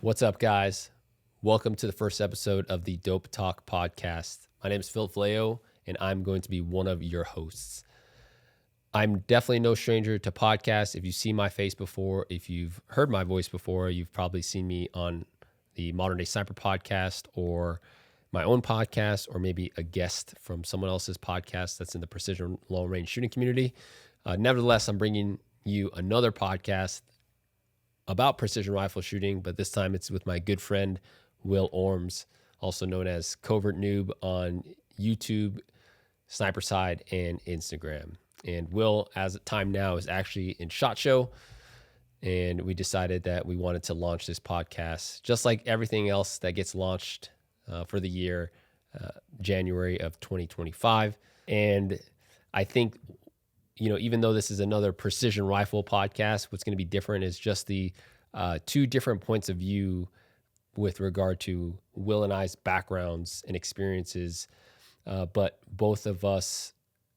What's up, guys? Welcome to the first episode of the Dope Talk podcast. My name is Phil Fleo, and I'm going to be one of your hosts. I'm definitely no stranger to podcasts. If you've seen my face before, if you've heard my voice before, you've probably seen me on the Modern Day Sniper podcast or my own podcast, or maybe a guest from someone else's podcast that's in the precision long range shooting community. Nevertheless, I'm bringing you another podcast about precision rifle shooting, but this time it's with my good friend, Will Orms, also known as Covert Noob on YouTube, Sniper Side, and Instagram. And Will, as of time now, is actually in SHOT Show, and we decided that we wanted to launch this podcast, just like everything else that gets launched for the year, January of 2025. And I think, even though this is another precision rifle podcast, what's going to be different is just the two different points of view with regard to Will and I's backgrounds and experiences. But both of us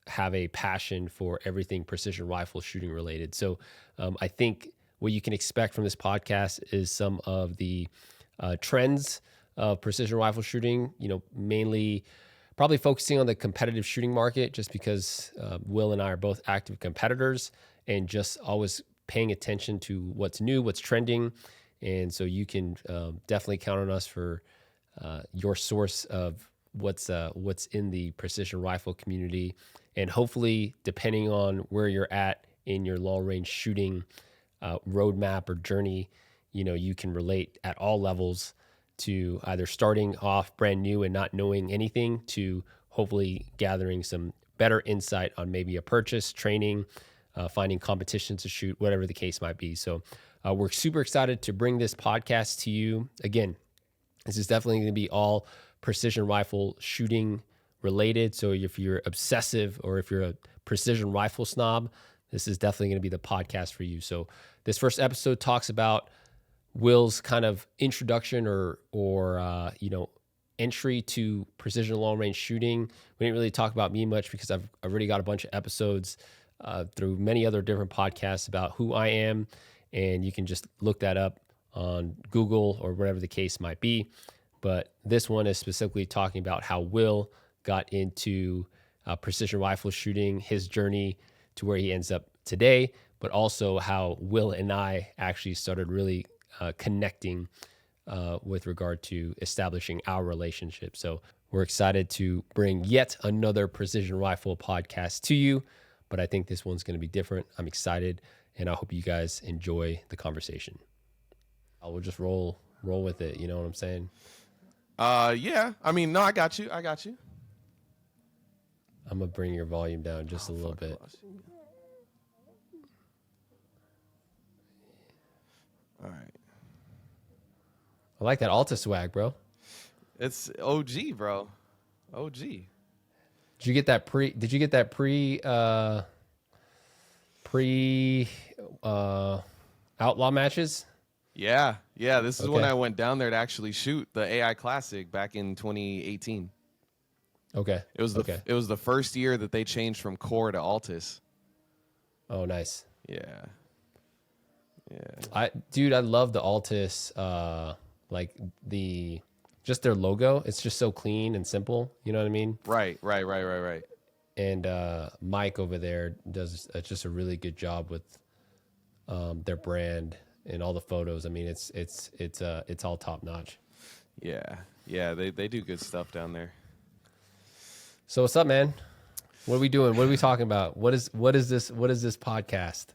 have a passion for everything precision rifle shooting related. So I think what you can expect from this podcast is some of the trends of precision rifle shooting, mainly probably focusing on the competitive shooting market, just because Will and I are both active competitors and just always paying attention to what's new, what's trending. And so you can definitely count on us for your source of what's in the precision rifle community. And hopefully, depending on where you're at in your long range shooting roadmap or journey, you can relate at all levels to either starting off brand new and not knowing anything to hopefully gathering some better insight on maybe a purchase, training, finding competitions to shoot, whatever the case might be. So we're super excited to bring this podcast to you. Again, this is definitely going to be all precision rifle shooting related. So if you're obsessive or if you're a precision rifle snob, this is definitely going to be the podcast for you. So this first episode talks about Will's kind of introduction or entry to precision long range shooting. We didn't really talk about me much because I've already got a bunch of episodes through many other different podcasts about who I am, and you can just look that up on Google or whatever the case might be. But this one is specifically talking about how Will got into precision rifle shooting, his journey to where he ends up today, but also how Will and I actually started really connecting with regard to establishing our relationship. So we're excited to bring yet another precision rifle podcast to you, but I think this one's going to be different. I'm excited, and I hope you guys enjoy the conversation. I will just roll with it. You know what I'm saying? Yeah. I mean, no, I got you. I'm gonna bring your volume down just a little bit. All right. I like that Alta swag, bro. It's OG, bro. OG. Did you get that pre outlaw matches? Yeah. This is when I went down there to actually shoot the AI Classic back in 2018. Okay. It was the first year that they changed from Core to Altus. Oh, nice. Yeah. I love the Altus, like just their logo. It's just so clean and simple. You know what I mean? Right. And Mike over there does just a really good job with their brand and all the photos. I mean, it's all top notch. Yeah. They do good stuff down there. So what's up, man? What are we doing? What are we talking about? What is this podcast?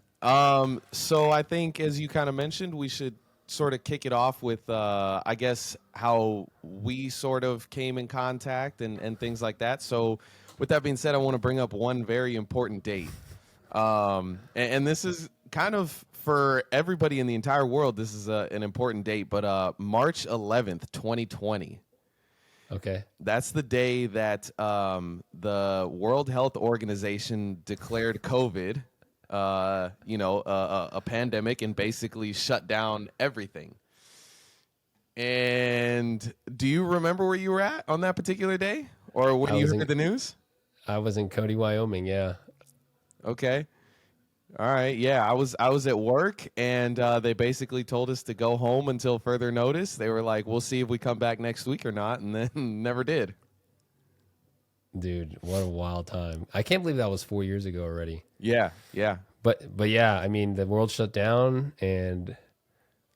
So I think, as you kind of mentioned, we should sort of kick it off with, I guess, how we sort of came in contact and things like that. So with that being said, I want to bring up one very important date. And this is kind of for everybody in the entire world. This is an important date, but March 11th, 2020. Okay. That's the day that the World Health Organization declared COVID, a pandemic, and basically shut down everything. And do you remember where you were at on that particular day, or when you heard the news? I was in Cody, Wyoming. Yeah. Okay. All right, yeah, I was at work, and they basically told us to go home until further notice. They were like, "We'll see if we come back next week or not," and then never did. Dude, what a wild time. I can't believe that was 4 years ago already. Yeah, yeah, But yeah, I mean, the world shut down, and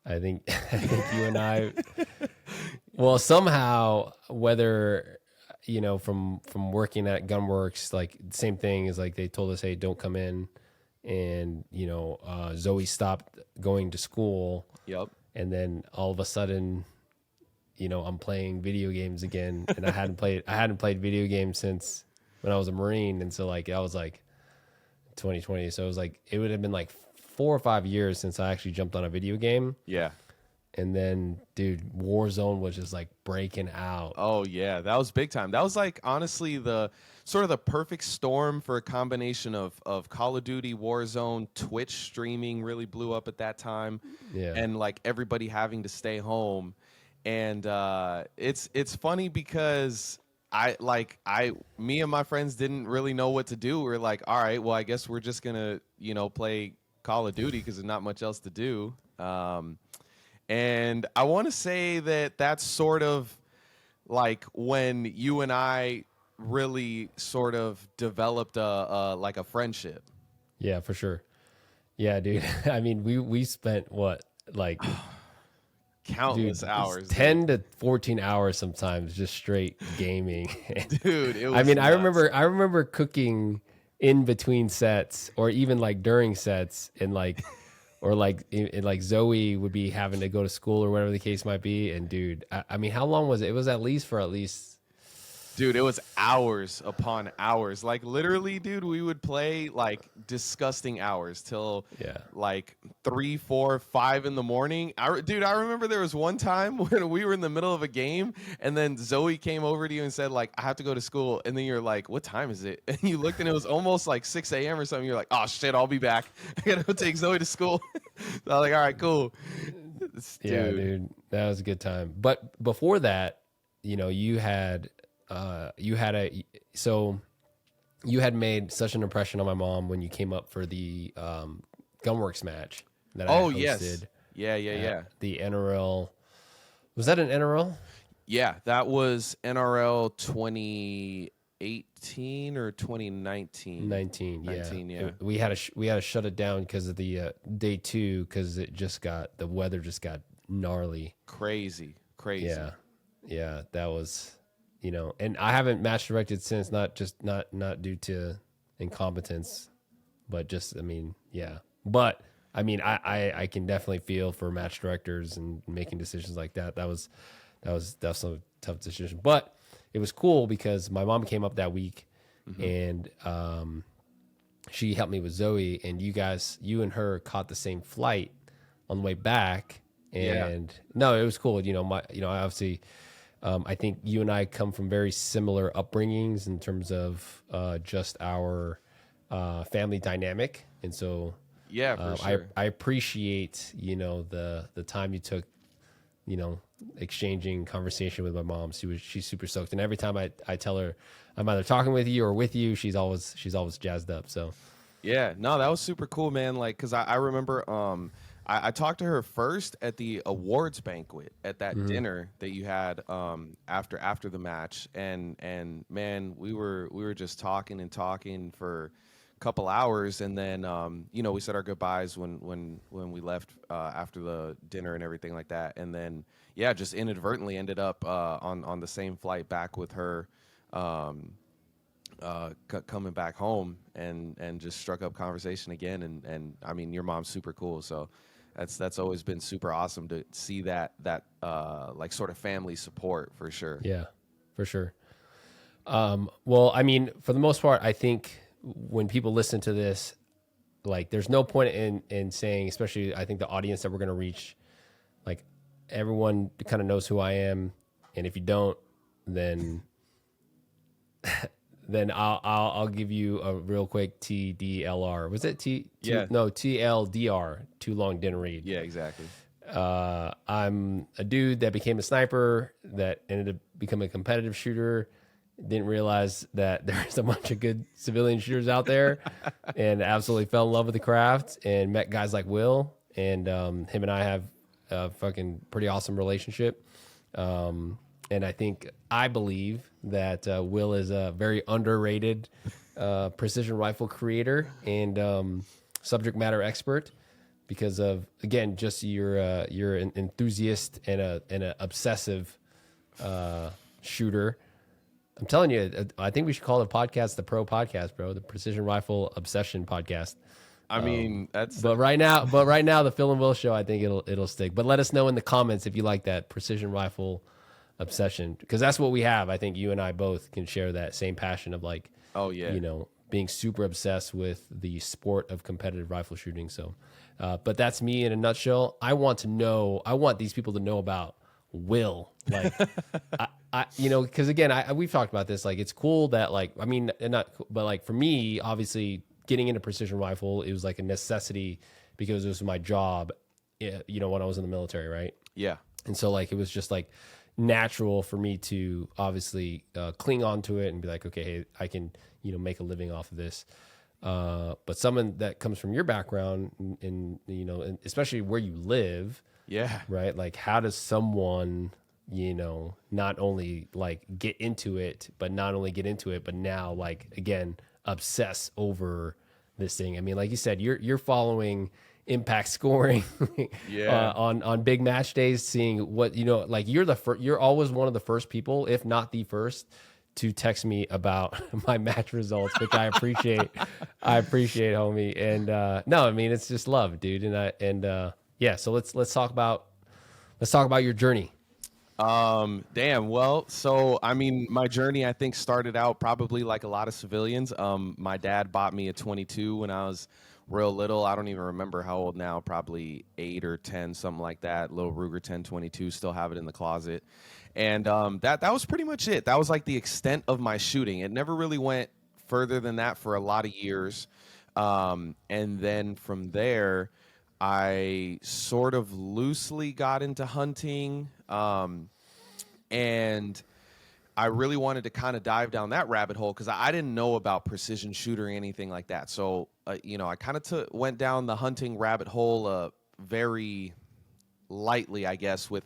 I think I think you and I, well, somehow, whether from working at Gunworks, like same thing is like they told us, hey, don't come in, and Zoe stopped going to school, yep. and then all of a sudden, I'm playing video games again, and I hadn't played video games since when I was a Marine, and so like I was like 2020, so it was like it would have been like 4 or 5 years since I actually jumped on a video game. Yeah. And then, dude, Warzone was just like breaking out. Oh yeah, that was big time. That was like honestly the sort of the perfect storm for a combination of Call of Duty, Warzone, Twitch streaming really blew up at that time, Yeah. and like everybody having to stay home. And it's funny because me and my friends didn't really know what to do. We were like, all right, well, I guess we're just gonna play Call of Duty because there's not much else to do. And I want to say that that's sort of like when you and I really sort of developed a like a friendship. Yeah, for sure. Yeah, dude. I mean, we spent what, like, dude, Countless hours, 10 to 14 hours sometimes just straight gaming. dude. It was I mean, I nuts. remember cooking in between sets or even like during sets, and like or like like Zoe would be having to go to school or whatever the case might be. And dude, I mean, how long was it? It was at least Dude, it was hours upon hours. Like literally, dude, we would play like disgusting hours till yeah. like 3, 4, 5 in the morning. Dude, I remember there was one time when we were in the middle of a game, and then Zoe came over to you and said, like, I have to go to school. And then you're like, what time is it? And you looked and it was almost like 6 a.m. or something. You're like, oh shit, I'll be back. I gotta go take Zoe to school. So I was like, all right, cool. Yeah, Dude. dude, that was a good time. But before that, you had a so you had made such an impression on my mom when you came up for the Gunworks match that I Oh had yes. hosted Yeah, yeah, at yeah. the NRL. Was that an NRL? Yeah, that was NRL 2018 or 2019. 19, yeah. 19, yeah. We had to shut it down because of the day two, because the weather just got gnarly. Crazy, crazy. Yeah, yeah, that was, and I haven't match directed since, not due to incompetence, but just, I mean, yeah. But I mean, I can definitely feel for match directors and making decisions like that. That was a tough decision, but it was cool because my mom came up that week, and she helped me with Zoe, and you and her caught the same flight on the way back. Yeah. And no, it was cool. I obviously, I think you and I come from very similar upbringings in terms of just our family dynamic, and so Yeah, for sure. I appreciate the time you took, exchanging conversation with my mom. She's super stoked, and every time I tell her I'm either talking with you or with you, she's always jazzed up. So Yeah, no, that was super cool, man. Like, cause I remember, I talked to her first at the awards banquet at that dinner that you had after the match, and man, we were just talking and talking for a couple hours, and then we said our goodbyes when we left after the dinner and everything like that, and then yeah, just inadvertently ended up on the same flight back with her. Coming back home and just struck up conversation again, and I mean, your mom's super cool, so that's always been super awesome to see that like sort of family support for sure. yeah, for sure. Well, I mean, for the most part, I think when people listen to this, like, there's no point in saying, especially I think the audience that we're going to reach, like, everyone kind of knows who I am, and if you don't, then then I'll give you a real quick TDLR. Was it Yeah. No, TLDR, too long didn't read. Yeah, exactly. I'm a dude that became a sniper, that ended up becoming a competitive shooter, Didn't realize that there's a bunch of good civilian shooters out there, and absolutely fell in love with the craft and met guys like Will, and him and I have a fucking pretty awesome relationship. And I believe that Will is a very underrated precision rifle creator and subject matter expert because of, again, just you're an enthusiast and an obsessive shooter. I'm telling you, I think we should call the podcast the Pro Podcast, bro. The Precision Rifle Obsession Podcast. I mean, But right now, the Phil and Will show, I think it'll stick. But let us know in the comments if you like that Precision Rifle Obsession, because that's what we have. I think you and I both can share that same passion of like, oh yeah, being super obsessed with the sport of competitive rifle shooting. So, but that's me in a nutshell. I want these people to know about Will, like, because again, we've talked about this. Like, it's cool that, like, I mean, but like for me, obviously, getting into precision rifle, it was like a necessity because it was my job, when I was in the military, right? Yeah. And so, like, it was just like natural for me to obviously cling on to it and be like, okay, hey, I can, make a living off of this. But someone that comes from your background and especially where you live. Yeah. Right. Like, how does someone, not only like get into it, but now, like, again, obsess over this thing? I mean, like you said, you're following impact scoring yeah. On big match days, seeing what, like you're always one of the first people, if not the first, to text me about my match results, which I appreciate. Homie. And no, I mean, it's just love, dude. Yeah, so let's talk about your journey. Damn. Well, so I mean, my journey, I think, started out probably like a lot of civilians. My dad bought me a 22 when I was real little. I don't even remember how old now, probably 8 or 10, something like that. Little Ruger 1022, still have it in the closet. And that was pretty much it. That was like the extent of my shooting. It never really went further than that for a lot of years. And then from there, I sort of loosely got into hunting, and I really wanted to kind of dive down that rabbit hole because I didn't know about precision shooter or anything like that. So, I kind of went down the hunting rabbit hole very lightly, I guess, with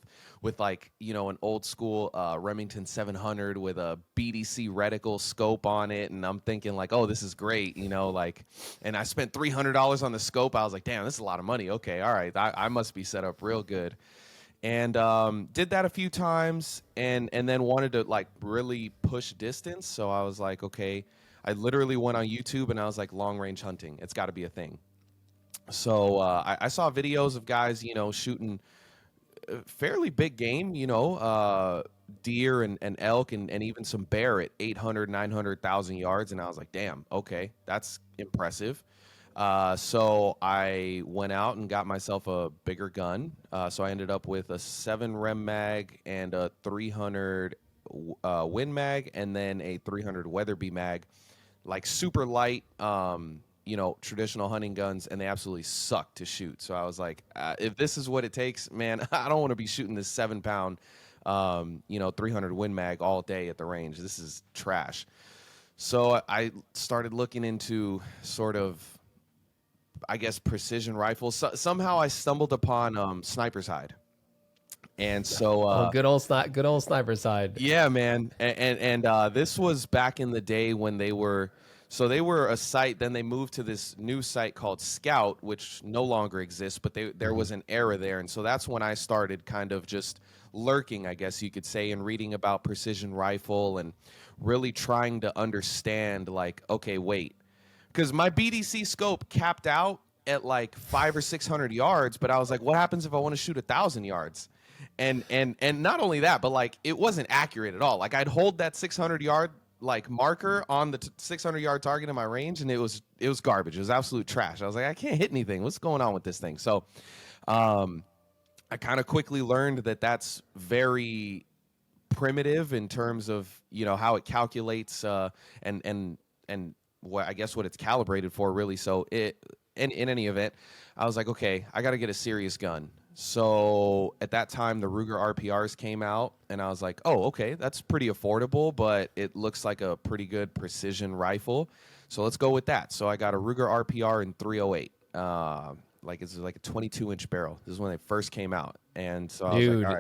like, an old school Remington 700 with a BDC reticle scope on it, and I'm thinking like, oh, this is great, like, and I spent $300 on the scope. I was like, damn, this is a lot of money. Okay, all right, I must be set up real good, and did that a few times, and then wanted to like really push distance. So I was like, okay, I literally went on YouTube and I was like, long range hunting, it's got to be a thing. So I saw videos of guys, shooting fairly big game, deer and elk and even some bear at 800, 900,000 yards. And I was like, damn, okay, that's impressive. So I went out and got myself a bigger gun. So I ended up with a 7 Rem mag and a 300 Win mag, and then a 300 Weatherby mag, like super light, traditional hunting guns, and they absolutely suck to shoot. So I was like, if this is what it takes, man, I don't want to be shooting this 7-pound, 300 Win mag all day at the range. This is trash. So I started looking into sort of, I guess, precision rifles. Somehow I stumbled upon Sniper's Hide. And so good old Sniper's Hide. Yeah, man. And this was back in the day when they were a site. Then they moved to this new site called Scout, which no longer exists, but there was an era there. And so that's when I started kind of just lurking, I guess you could say, and reading about precision rifle and really trying to understand, like, okay, wait, because my BDC scope capped out at like 500 or 600 yards, but I was like, what happens if I want to shoot 1,000 yards? And not only that, but like, it wasn't accurate at all. Like, I'd hold that 600-yard like marker on the 600-yard target in my range, and it was garbage. It was absolute trash. I was like, I can't hit anything. What's going on with this thing? So I kind of quickly learned that that's very primitive in terms of, how it calculates and what, I guess, what it's calibrated for, really. So in any event, I was like, okay, I got to get a serious gun. So at that time, the Ruger RPRs came out, and I was like, "Oh, okay, that's pretty affordable, but it looks like a pretty good precision rifle. So let's go with that." So I got a Ruger RPR in 308. Like it's like a 22-inch barrel. This is when they first came out, and so I was like, "All Dude, right,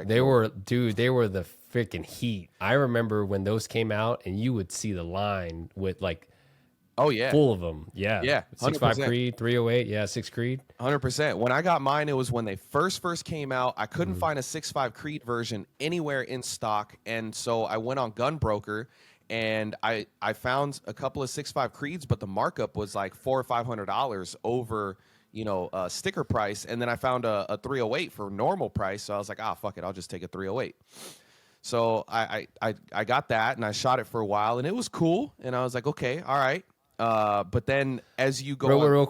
cool." they were the freaking heat. I remember when those came out and you would see the line with like Oh yeah, full of them. Yeah. yeah, 6.5 100%. Creed, 308, yeah, 6 Creed. 100%. When I got mine, it was when they first came out. I couldn't Mm. find a 6.5 Creed version anywhere in stock, and so I went on Gunbroker, and I found a couple of 6.5 Creeds, but the markup was like $400 or $500 over sticker price, and then I found a 308 for normal price. So I was like, ah, fuck it, I'll just take a 308. So I got that, and I shot it for a while, and it was cool, and I was like, okay, all right. But then as you go on, Real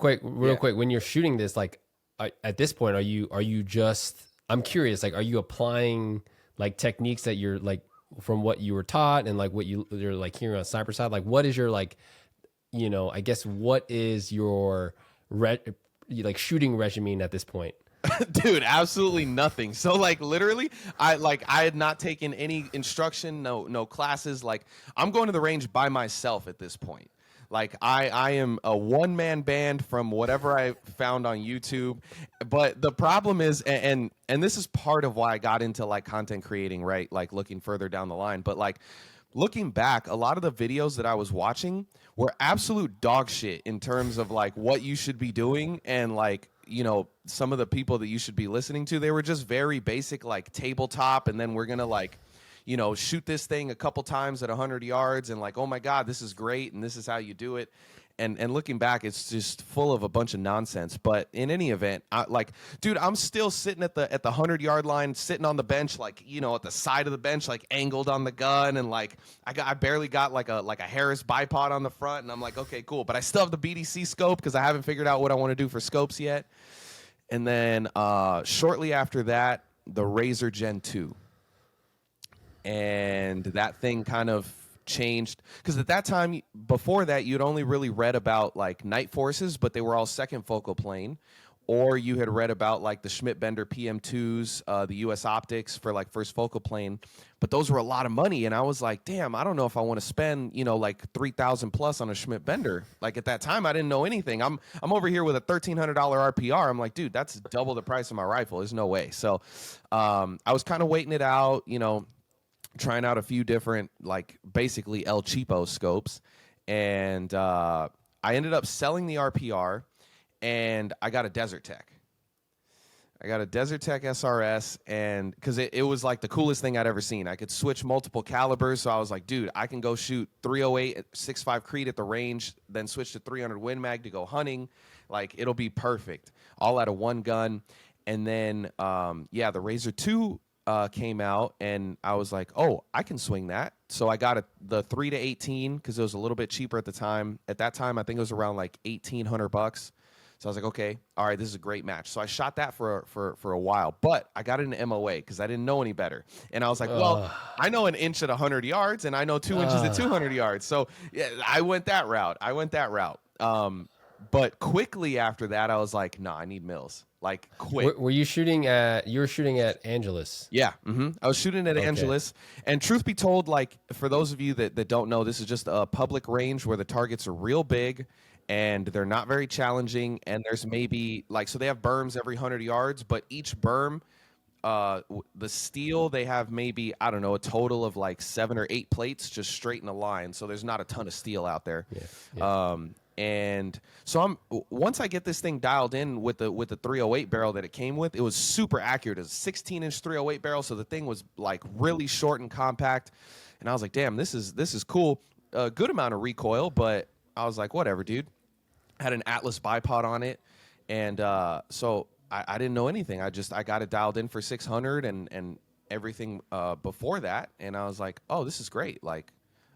yeah. quick, when you're shooting this, like at this point, are you just, I'm curious, like, are you applying like techniques that you're like from what you were taught and like what you're like hearing on sniper side? Like, what is your like, I guess what is your like shooting regimen at this point? Dude, absolutely nothing. So like literally, I had not taken any instruction, no classes. Like I'm going to the range by myself at this point. Like I am a one man band from whatever I found on YouTube. But the problem is, and this is part of why I got into like content creating, right? Like looking further down the line. But like looking back, a lot of the videos that I was watching were absolute dog shit in terms of like what you should be doing and like, some of the people that you should be listening to. They were just very basic, like tabletop, and then we're gonna like, shoot this thing a couple times at 100 yards and like, oh my God, this is great, and this is how you do it. And looking back, it's just full of a bunch of nonsense. But in any event, dude, I'm still sitting at the 100-yard line, sitting on the bench, like at the side of the bench, like angled on the gun, and like I barely got like a Harris bipod on the front, and I'm like, okay, cool. But I still have the BDC scope because I haven't figured out what I want to do for scopes yet. And then shortly after that, the Razor Gen 2, and that thing kind of changed because at that time, before that, you'd only really read about like Night Forces, but they were all second focal plane, or you had read about like the Schmidt Bender PM2s, the US Optics for like first focal plane, but those were a lot of money, and I was like, damn, I don't know if I want to spend like 3,000 plus on a Schmidt Bender. Like at that time, I didn't know anything. I'm over here with a $1,300 RPR. I'm like, dude, that's double the price of my rifle. There's no way. So I was kind of waiting it out, trying out a few different, like basically El Cheapo scopes, and I ended up selling the RPR, and I got a Desert Tech. I got a Desert Tech SRS, and because it was like the coolest thing I'd ever seen. I could switch multiple calibers, so I was like, dude, I can go shoot 308 at 6.5 Creed at the range, then switch to 300 Win Mag to go hunting. Like it'll be perfect, all out of one gun. And then the Razor 2 came out, and I was like, oh, I can swing that. So I got the 3-18 because it was a little bit cheaper at the time. At that time, I think it was around like $1,800. So I was like, okay, all right, this is a great match. So I shot that for a while, but I got it in MOA because I didn't know any better. And I was like, well, I know an inch at 100 yards, and I know 2 inches at 200 yards. So yeah, I went that route. But quickly after that, I was like, nah, I need Mills. Like quick. Were you shooting at Angelus? Yeah, I was shooting at Okay. Angelus, and truth be told, like for those of you that don't know, this is just a public range where the targets are real big, and they're not very challenging. And there's maybe like, so they have berms every 100 yards, but each berm, the steel, they have maybe, I don't know, a total of like 7 or 8 plates just straight in a line. So there's not a ton of steel out there. Yeah. And so once I get this thing dialed in with the 308 barrel that it came with, it was super accurate. It was a 16-inch 308 barrel, so the thing was like really short and compact. And I was like, damn, this is cool. A good amount of recoil, but I was like, whatever, dude. Had an Atlas bipod on it, and so I didn't know anything. I got it dialed in for 600 and everything before that, and I was like, oh, this is great. Like,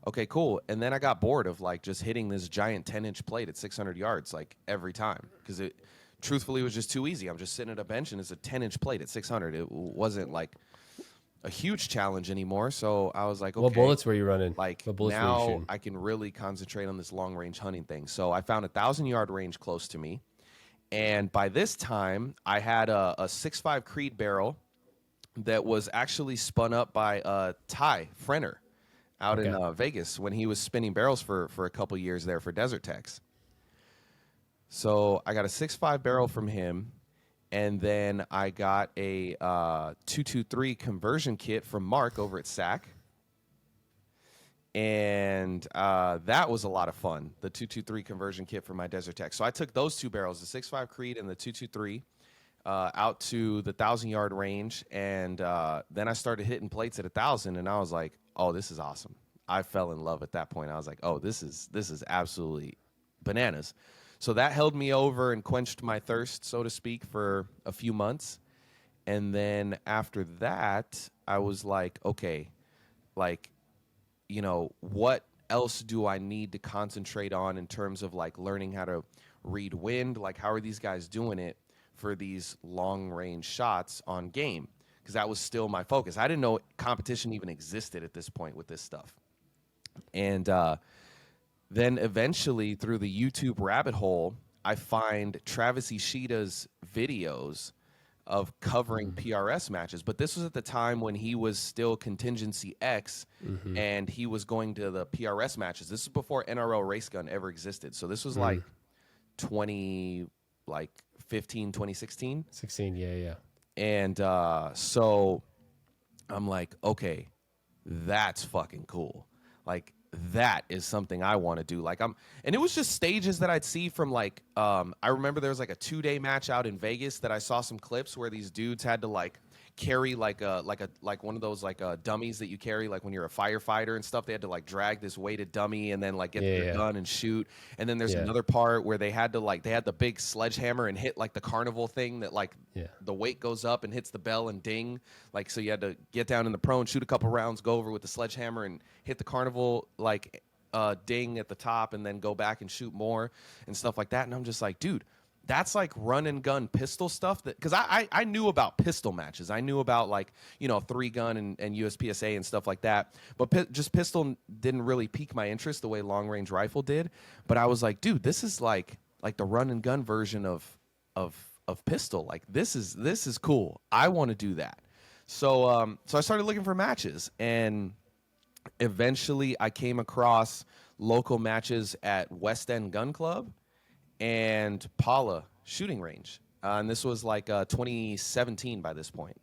okay, cool. And then I got bored of like just hitting this giant 10-inch plate at 600 yards like every time because it truthfully was just too easy. I'm just sitting at a bench and it's a 10-inch plate at 600. It wasn't like a huge challenge anymore. So I was like, okay, What bullets were you running? like What bullets were you now shooting? I can really concentrate on this long range hunting thing. So I found a 1,000-yard range close to me, And by this time, I had a 6.5 Creed barrel that was actually spun up by Ty Frenner out in Okay. Vegas when he was spinning barrels for a couple years there for Desert Tex. So I got a 6.5 barrel from him, and then I got a 223 conversion kit from Mark over at SAC. And that was a lot of fun, the 223 conversion kit for my Desert Tech. So I took those two barrels, the 6.5 Creed and the 223, out to the 1,000-yard range, and then I started hitting plates at 1,000, and I was like, oh, this is awesome. I fell in love at that point. I was like, oh, this is absolutely bananas. So that held me over and quenched my thirst, so to speak, for a few months. And then after that, I was like, okay, like, what else do I need to concentrate on in terms of like learning how to read wind? Like, how are these guys doing it for these long range shots on game? Because that was still my focus. I didn't know competition even existed at this point with this stuff. And then eventually through the YouTube rabbit hole, I find Travis Ishida's videos of covering PRS matches. But this was at the time when he was still Contingency X and he was going to the PRS matches. This is before NRL Race Gun ever existed. So this was like 2015, 2016. 16, yeah. And so I'm like, okay, that's fucking cool. Like, that is something I want to do. Like, and it was just stages that I'd see from like, I remember there was like a 2-day match out in Vegas that I saw some clips where these dudes had to like carry like one of those like dummies that you carry like when you're a firefighter and stuff. They had to like drag this weighted dummy and then like get their gun and shoot. And then there's another part where they had the big sledgehammer and hit like the carnival thing that like the weight goes up and hits the bell and ding. Like, so you had to get down in the prone, shoot a couple rounds, go over with the sledgehammer and hit the carnival like ding at the top and then go back and shoot more and stuff like that. And I'm just like, dude, that's like run and gun pistol stuff that, because I knew about pistol matches. I knew about like, 3-gun and USPSA and stuff like that. But just pistol didn't really pique my interest the way long range rifle did. But I was like, dude, this is like the run and gun version of pistol. Like, this is cool. I want to do that. So I started looking for matches, and eventually I came across local matches at West End Gun Club and Paula Shooting Range. And this was like 2017 by this point.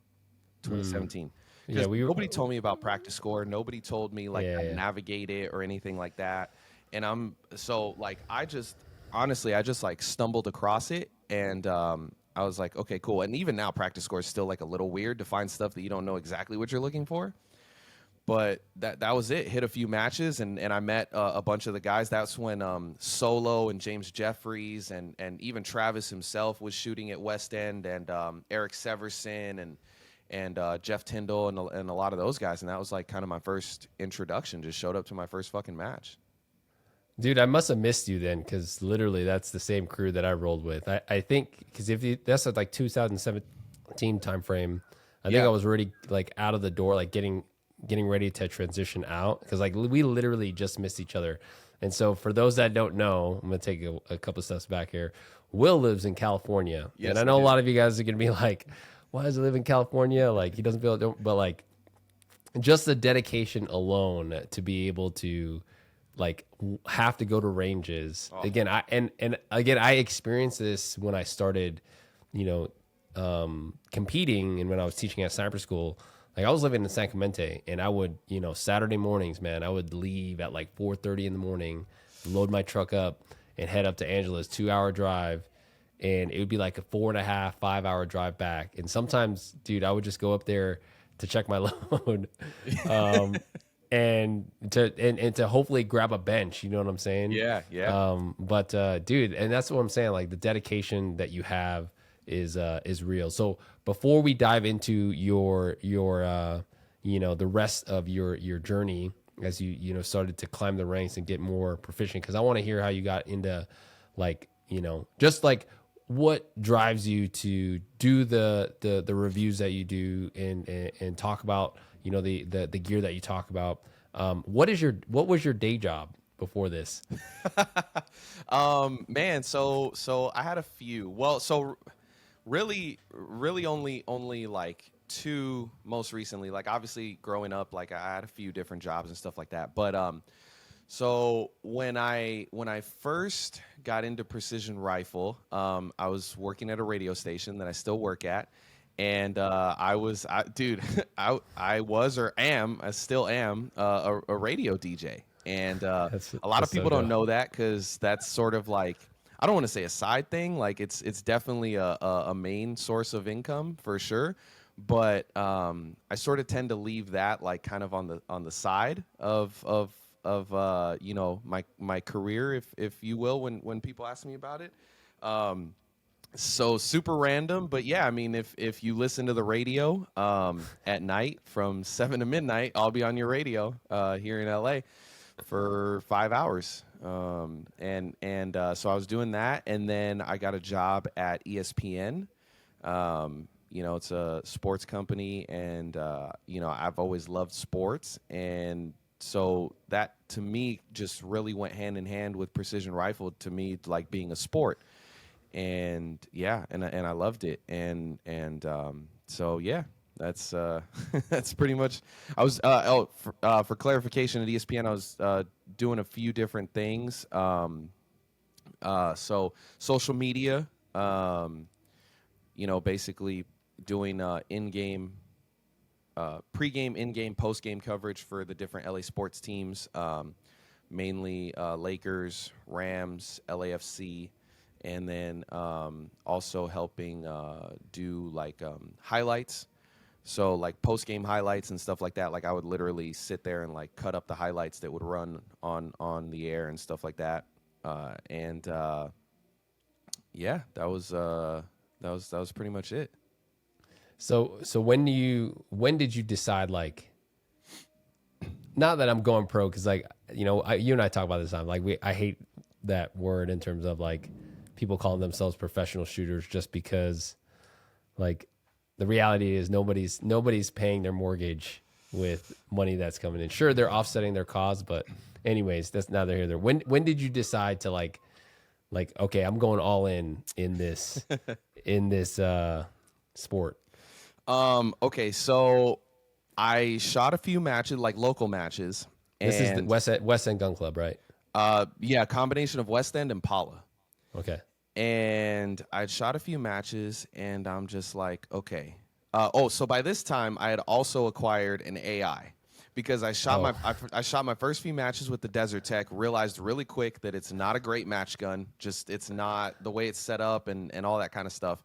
2017. Because nobody told me about Practice Score. Nobody told me like how to navigate it or anything like that. And I just like stumbled across it, and I was like, okay, cool. And even now Practice Score is still like a little weird to find stuff that you don't know exactly what you're looking for. But that was it. Hit a few matches, and I met a bunch of the guys. That's when Solo and James Jeffries and even Travis himself was shooting at West End, and Eric Severson and Jeff Tyndall and a lot of those guys. And that was like kind of my first introduction. Just showed up to my first fucking match. Dude, I must have missed you then, because literally that's the same crew that I rolled with. I think because that's like 2017 time frame. I think I was already like out of the door, like getting ready to transition out, because like we literally just missed each other. And so for those that don't know, I'm gonna take a couple steps back here. Will lives in California, and I know a lot of you guys are gonna be like, why does he live in California? Like, he doesn't feel it, but like just the dedication alone to be able to like have to go to ranges again. I experienced this when I started competing, and when I was teaching at sniper school. Like, I was living in San Clemente, and I would, Saturday mornings, man, I would leave at like 4:30 in the morning, load my truck up, and head up to Angela's 2-hour drive. And it would be like a 4.5, 5-hour drive back. And sometimes, dude, I would just go up there to check my load, and to hopefully grab a bench. You know what I'm saying? Yeah. Dude, and that's what I'm saying. Like, the dedication that you have is real. So before we dive into your the rest of your journey as you started to climb the ranks and get more proficient, because I want to hear how you got into like just like what drives you to do the reviews that you do and talk about the gear that you talk about. What was your day job before this? Man, so I had a few. Well, so really only like two most recently. Like obviously growing up, like I had a few different jobs and stuff like that. But so when I first got into precision rifle, I was working at a radio station that I still work at, and dude, I was or am I still am a radio DJ, and a lot of That's so people don't dope. know that because that's sort of like I don't want to say a side thing, like it's definitely a main source of income for sure. But I sort of tend to leave that like kind of on the side of you know my career if you will when people ask me about it. So super random, but yeah, I mean if you listen to the radio at night from 7 to midnight, I'll be on your radio here in LA for 5 hours. And so I was doing that, and then I got a job at ESPN. You know, it's a sports company, and you know, I've always loved sports, and so that to me just really went hand in hand with precision rifle to me like being a sport. And yeah, and I loved it, and so yeah, that's that's pretty much. I was for clarification at ESPN, I was doing a few different things. So social media, you know, basically doing in-game, pre-game, in-game, post-game coverage for the different LA sports teams, mainly Lakers, Rams, LAFC, and then also helping do like highlights. So like post-game highlights and stuff like that. Like I would literally sit there and like cut up the highlights that would run on the air and stuff like that. And yeah, that was pretty much it. So when did you decide like, not that I'm going pro, because like you and I talk about this time, like I hate that word in terms of like people calling themselves professional shooters, just because like the reality is nobody's paying their mortgage with money that's coming in. Sure, they're offsetting their costs, but anyways, that's neither here nor there. When did you decide to like okay, I'm going all in this in this sport? Okay, so I shot a few matches, like local matches, This is the and West End Gun Club, right? yeah, combination of West End and Paula. Okay. And I'd shot a few matches, and I'm just like, okay. So by this time, I had also acquired an AI because Oh, I shot my first few matches with the Desert Tech. Realized really quick that it's not a great match gun. Just it's not the way it's set up and all that kind of stuff.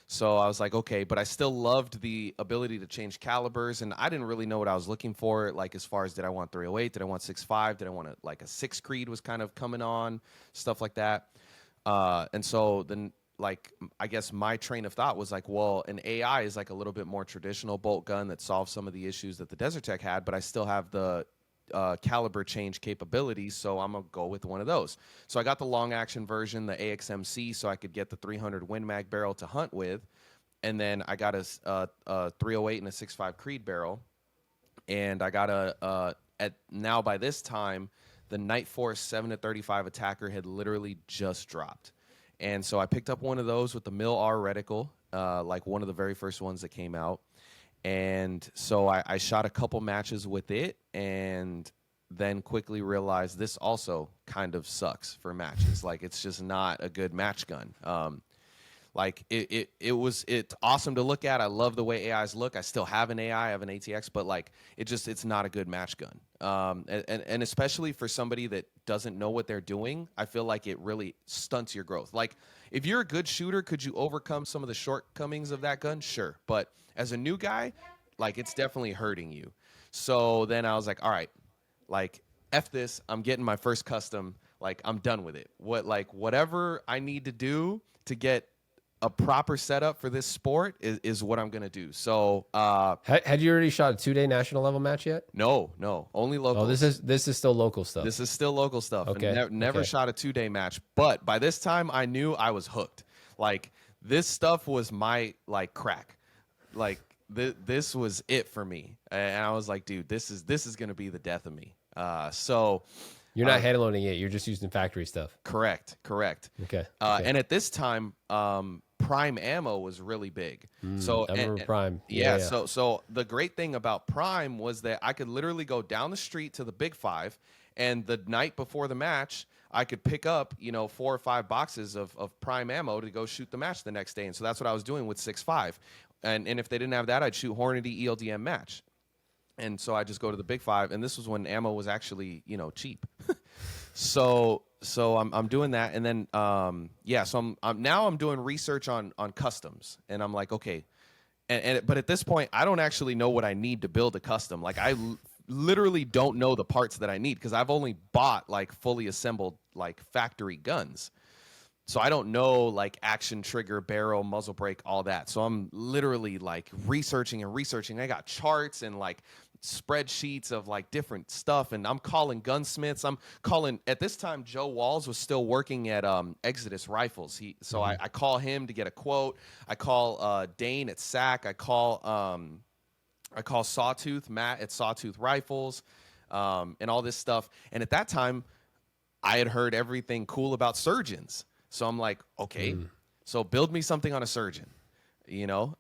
So I was like, okay, but I still loved the ability to change calibers, and I didn't really know what I was looking for. Like as far as did I want 308, did I want 6.5, did I want like a 6 Creed was kind of coming on, stuff like that. And so then, like, I guess my train of thought was like, well, an AI is like a little bit more traditional bolt gun that solves some of the issues that the Desert Tech had, but I still have the caliber change capabilities, so I'm gonna go with one of those. So I got the long action version, the AXMC, so I could get the 300 Win Mag barrel to hunt with, and then I got a 308 and a 6.5 Creed barrel, and I got at now by this time the Night Force 7 to 35 attacker had literally just dropped. And so I picked up one of those with the Mil R reticle, like one of the very first ones that came out. And so I shot a couple matches with it, and then quickly realized this also kind of sucks for matches. Like it's just not a good match gun. Like it's awesome to look at. I love the way AIs look. I still have an AI, I have an ATX, but like it's not a good match gun. And especially for somebody that doesn't know what they're doing, I feel like it really stunts your growth. Like if you're a good shooter, could you overcome some of the shortcomings of that gun? Sure, but as a new guy, like it's definitely hurting you. So then I was like, all right, like F this, I'm getting my first custom, like I'm done with it. Whatever I need to do to get a proper setup for this sport is what I'm gonna do. So had you already shot a 2-day national level match yet? no, only Oh, locals. this is still local stuff. This is still local stuff. Okay, And never okay. shot a 2-day match. But by this time I knew I was hooked. Like this stuff was my like crack. Like this was it for me. And I was like, dude, this is gonna be the death of me. So You're not hand loading it. You're just using factory stuff. Correct. Okay. And at this time, Prime ammo was really big. So I remember Prime. Yeah. So the great thing about Prime was that I could literally go down the street to the Big Five, and the night before the match, I could pick up 4 or 5 boxes of Prime ammo to go shoot the match the next day. And so that's what I was doing with 6.5. And if they didn't have that, I'd shoot Hornady ELDM match. And so I just go to the Big Five, and this was when ammo was actually cheap. So I'm doing that, and then so I'm doing research on customs, and I'm like, okay, but at this point I don't actually know what I need to build a custom. Like I literally don't know the parts that I need because I've only bought like fully assembled like factory guns. So I don't know like action trigger, barrel, muzzle brake, all that. So I'm literally like researching. I got charts and like spreadsheets of like different stuff, and I'm calling gunsmiths. I'm calling at this time Joe Walls was still working at Exodus Rifles. I call him to get a quote. I call Dane at SAC. I call Sawtooth Matt at Sawtooth Rifles, and all this stuff. And at that time, I had heard everything cool about surgeons. So I'm like, okay, so build me something on a surgeon, and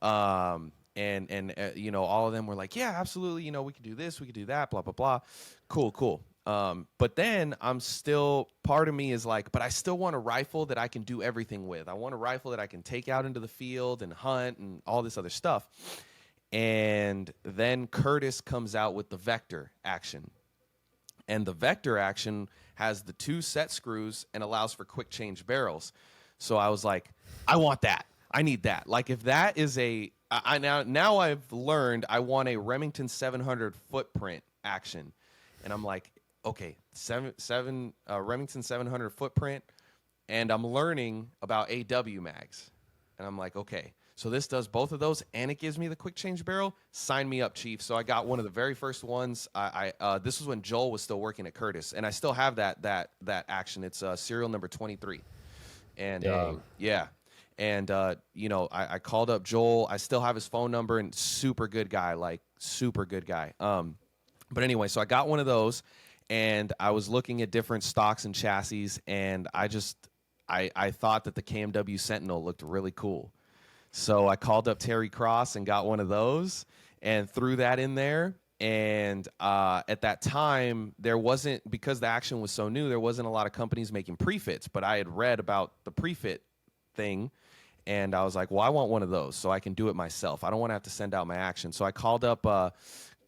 all of them were like, yeah, absolutely. We could do this, we could do that, blah, blah, blah. Cool. But then part of me is like, but I still want a rifle that I can do everything with. I want a rifle that I can take out into the field and hunt and all this other stuff. And then Curtis comes out with the Vector action. And the Vector action has the 2 set screws and allows for quick change barrels. So I was like, I want that. I need that. Like if that is now I've learned I want a Remington 700 footprint action. And I'm like, okay, Remington 700 footprint. And I'm learning about AW mags. And I'm like, okay. So this does both of those, and it gives me the quick change barrel. Sign me up, Chief. So I got one of the very first ones. This was when Joel was still working at Curtis, and I still have that action. It's serial number 23, and I called up Joel. I still have his phone number, and super good guy. But anyway, so I got one of those, and I was looking at different stocks and chassis, and I thought that the KMW Sentinel looked really cool. So I called up Terry Cross and got one of those and threw that in there. And at that time, because the action was so new, there wasn't a lot of companies making prefits. But I had read about the prefit thing, and I was like, well, I want one of those so I can do it myself. I don't want to have to send out my action. So I called up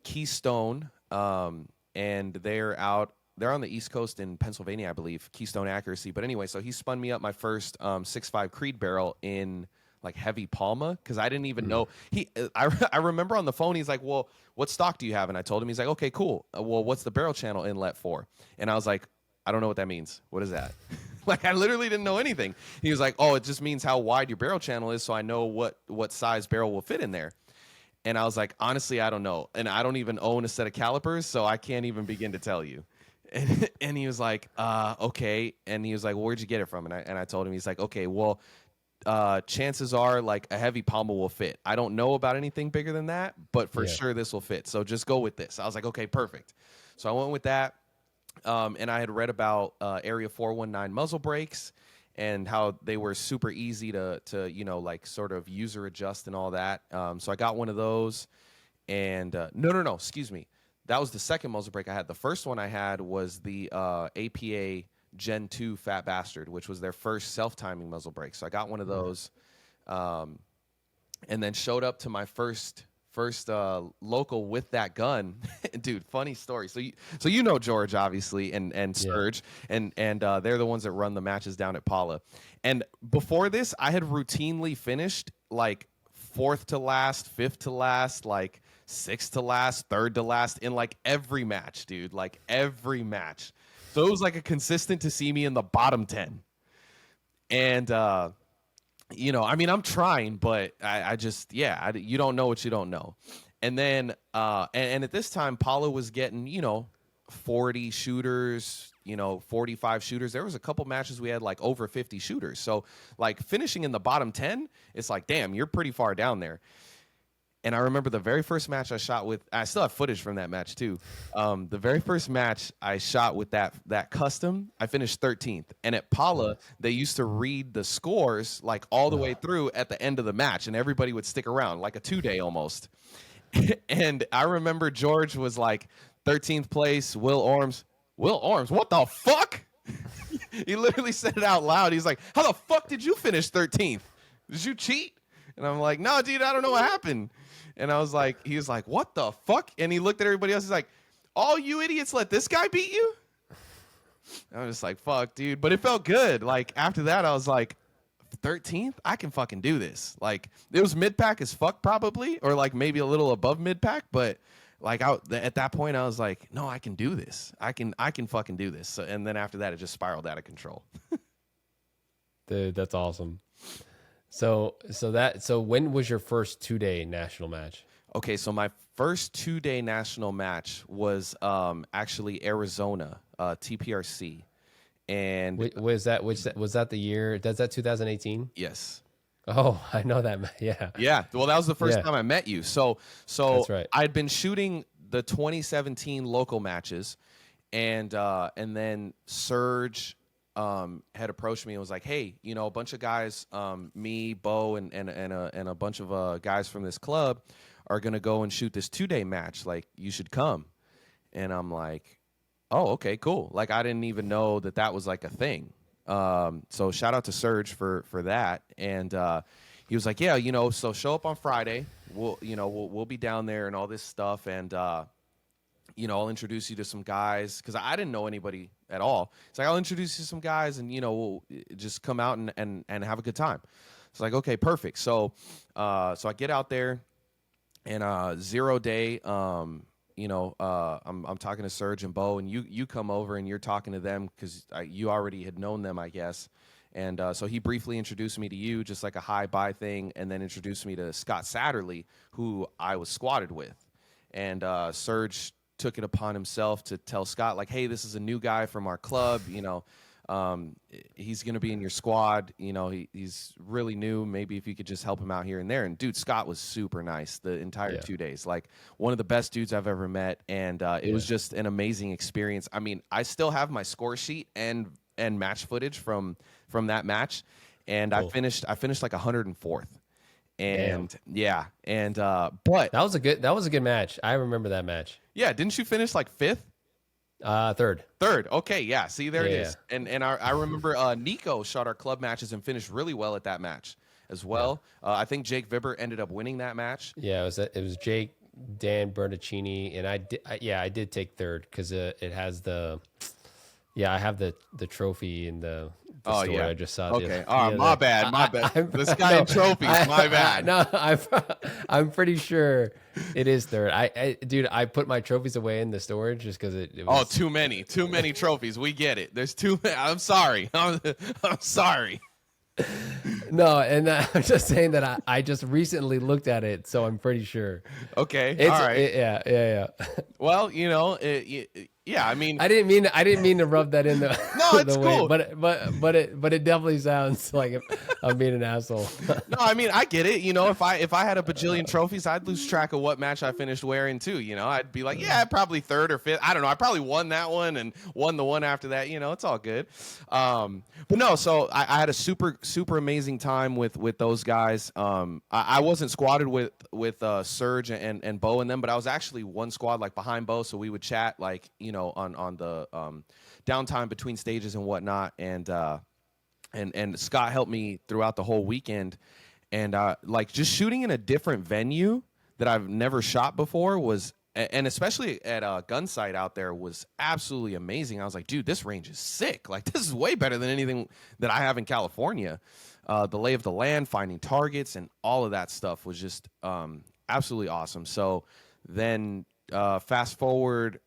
Keystone, and they're on the East Coast in Pennsylvania, I believe, Keystone Accuracy. But anyway, so he spun me up my first 6.5 Creed barrel in like heavy Palma, because I didn't even know I remember on the phone he's like, well, what stock do you have? And I told him. He's like, okay, cool. Well, what's the barrel channel inlet for? And I was like, I don't know what that means. What is that? Like I literally didn't know anything. He was like, oh, it just means how wide your barrel channel is, so I know what size barrel will fit in there. And I was like, honestly, I don't know, and I don't even own a set of calipers, so I can't even begin to tell you. And he was like, okay. And he was like, well, where'd you get it from? And I told him. He's like, okay, well, chances are like a heavy Palma will fit. I don't know about anything bigger than that, but for sure this will fit. So just go with this. I was like, okay, perfect. So I went with that. And I had read about Area 419 muzzle brakes and how they were super easy to like sort of user adjust and all that. So I got one of those. And no, excuse me. That was the second muzzle brake I had. The first one I had was the APA Gen 2 Fat Bastard, which was their first self-timing muzzle brake. So I got one of those, and then showed up to my first local with that gun. Dude, funny story. So you know George, obviously, and Sturge, and they're the ones that run the matches down at Paula. And before this, I had routinely finished like 4th to last, 5th to last, like 6th to last, 3rd to last in like every match, dude. Like every match. So it was like a consistent to see me in the bottom 10. And, I mean, I'm trying, but I just, you don't know what you don't know. And then, and at this time, Paula was getting, 40 shooters, 45 shooters. There was a couple matches we had like over 50 shooters. So like finishing in the bottom 10, it's like, damn, you're pretty far down there. And I remember the very first match I shot with. I still have footage from that match too. The very first match I shot with that custom, I finished 13th. And at Pala, they used to read the scores like all the way through at the end of the match, and everybody would stick around like a 2-day almost. And I remember George was like 13th place, Will Orms. Will Orms, what the fuck? He literally said it out loud. He's like, how the fuck did you finish 13th? Did you cheat? And I'm like, no, dude, I don't know what happened. And I was like, he was like, what the fuck? And he looked at everybody else. He's like, all you idiots let this guy beat you? I was just like, fuck, dude. But it felt good. Like, after that, I was like, 13th? I can fucking do this. Like, it was mid-pack as fuck probably, or like maybe a little above mid-pack. But like at that point, I was like, no, I can do this. I can fucking do this. So, and then after that, it just spiraled out of control. Dude, that's awesome. So when was your first 2-day national match? Okay, so my first 2-day national match was actually Arizona, TPRC. And Was that the year? Does that 2018? yes. Oh, I know that. Yeah. Yeah. Well, that was the first Yeah. time I met you. So That's right. I'd been shooting the 2017 local matches, and then Surge had approached me and was like, "Hey, you know, a bunch of guys, me, Bo, and a bunch of guys from this club are gonna go and shoot this 2-day match. Like, you should come." And I'm like, "Oh, okay, cool." Like, I didn't even know that was like a thing. So shout out to Surge for that. And he was like, "Yeah, you know, so show up on Friday. We'll be down there and all this stuff, and you know, I'll introduce you to some guys, because I didn't know anybody at all. It's like, I'll introduce you to some guys, and you know, we'll just come out and have a good time." It's like, okay, perfect. So I get out there, and 0 day, I'm talking to Serge and Bo, and you come over and you're talking to them because you already had known them, I guess. And so he briefly introduced me to you, just like a hi-bye thing, and then introduced me to Scott Satterley, who I was squatted with. And Serge took it upon himself to tell Scott, like, "Hey, this is a new guy from our club. You know, he's going to be in your squad. You know, he's really new. Maybe if you could just help him out here and there." And dude, Scott was super nice the entire 2 days. Like, one of the best dudes I've ever met. And it was just an amazing experience. I mean, I still have my score sheet and match footage from that match. And cool. I finished like 104th. And but that was a good match. I remember that match. Yeah, didn't you finish like 5th? Third. Okay, yeah. See, there it is. Yeah. And I remember Nico shot our club matches and finished really well at that match as well. Yeah. I think Jake Vibber ended up winning that match. Yeah, it was Jake, Dan Bernicini, and I did take third because it has the. Yeah, I have the trophy in the store. Yeah. I just saw. Okay. My bad. This guy in trophies. My bad. No, I'm pretty sure it is third. Dude, I put my trophies away in the storage just because it was. Oh, too many trophies. We get it. There's too many. I'm sorry. I'm sorry. No, and I'm just saying that I just recently looked at it, so I'm pretty sure. Okay. All right. Yeah. Well, you know, yeah, I mean, I didn't mean to rub that in the no, it's cool. But it definitely sounds like I'm being an asshole. No, I mean, I get it. You know, if I had a bajillion trophies, I'd lose track of what match I finished wearing too. You know, I'd be like, yeah, probably 3rd or 5th. I don't know. I probably won that one and won the one after that. You know, it's all good. But no, so I had a super amazing time with those guys. I wasn't squatted with Serge and Bo and them, but I was actually one squad like behind Bo, so we would chat like, you know, on the downtime between stages and whatnot, and Scott helped me throughout the whole weekend, and like just shooting in a different venue that I've never shot before was, and especially at a gun site out there, was absolutely amazing. I was like, dude, this range is sick. Like, this is way better than anything that I have in California. The lay of the land, finding targets, and all of that stuff was just absolutely awesome. So then fast forward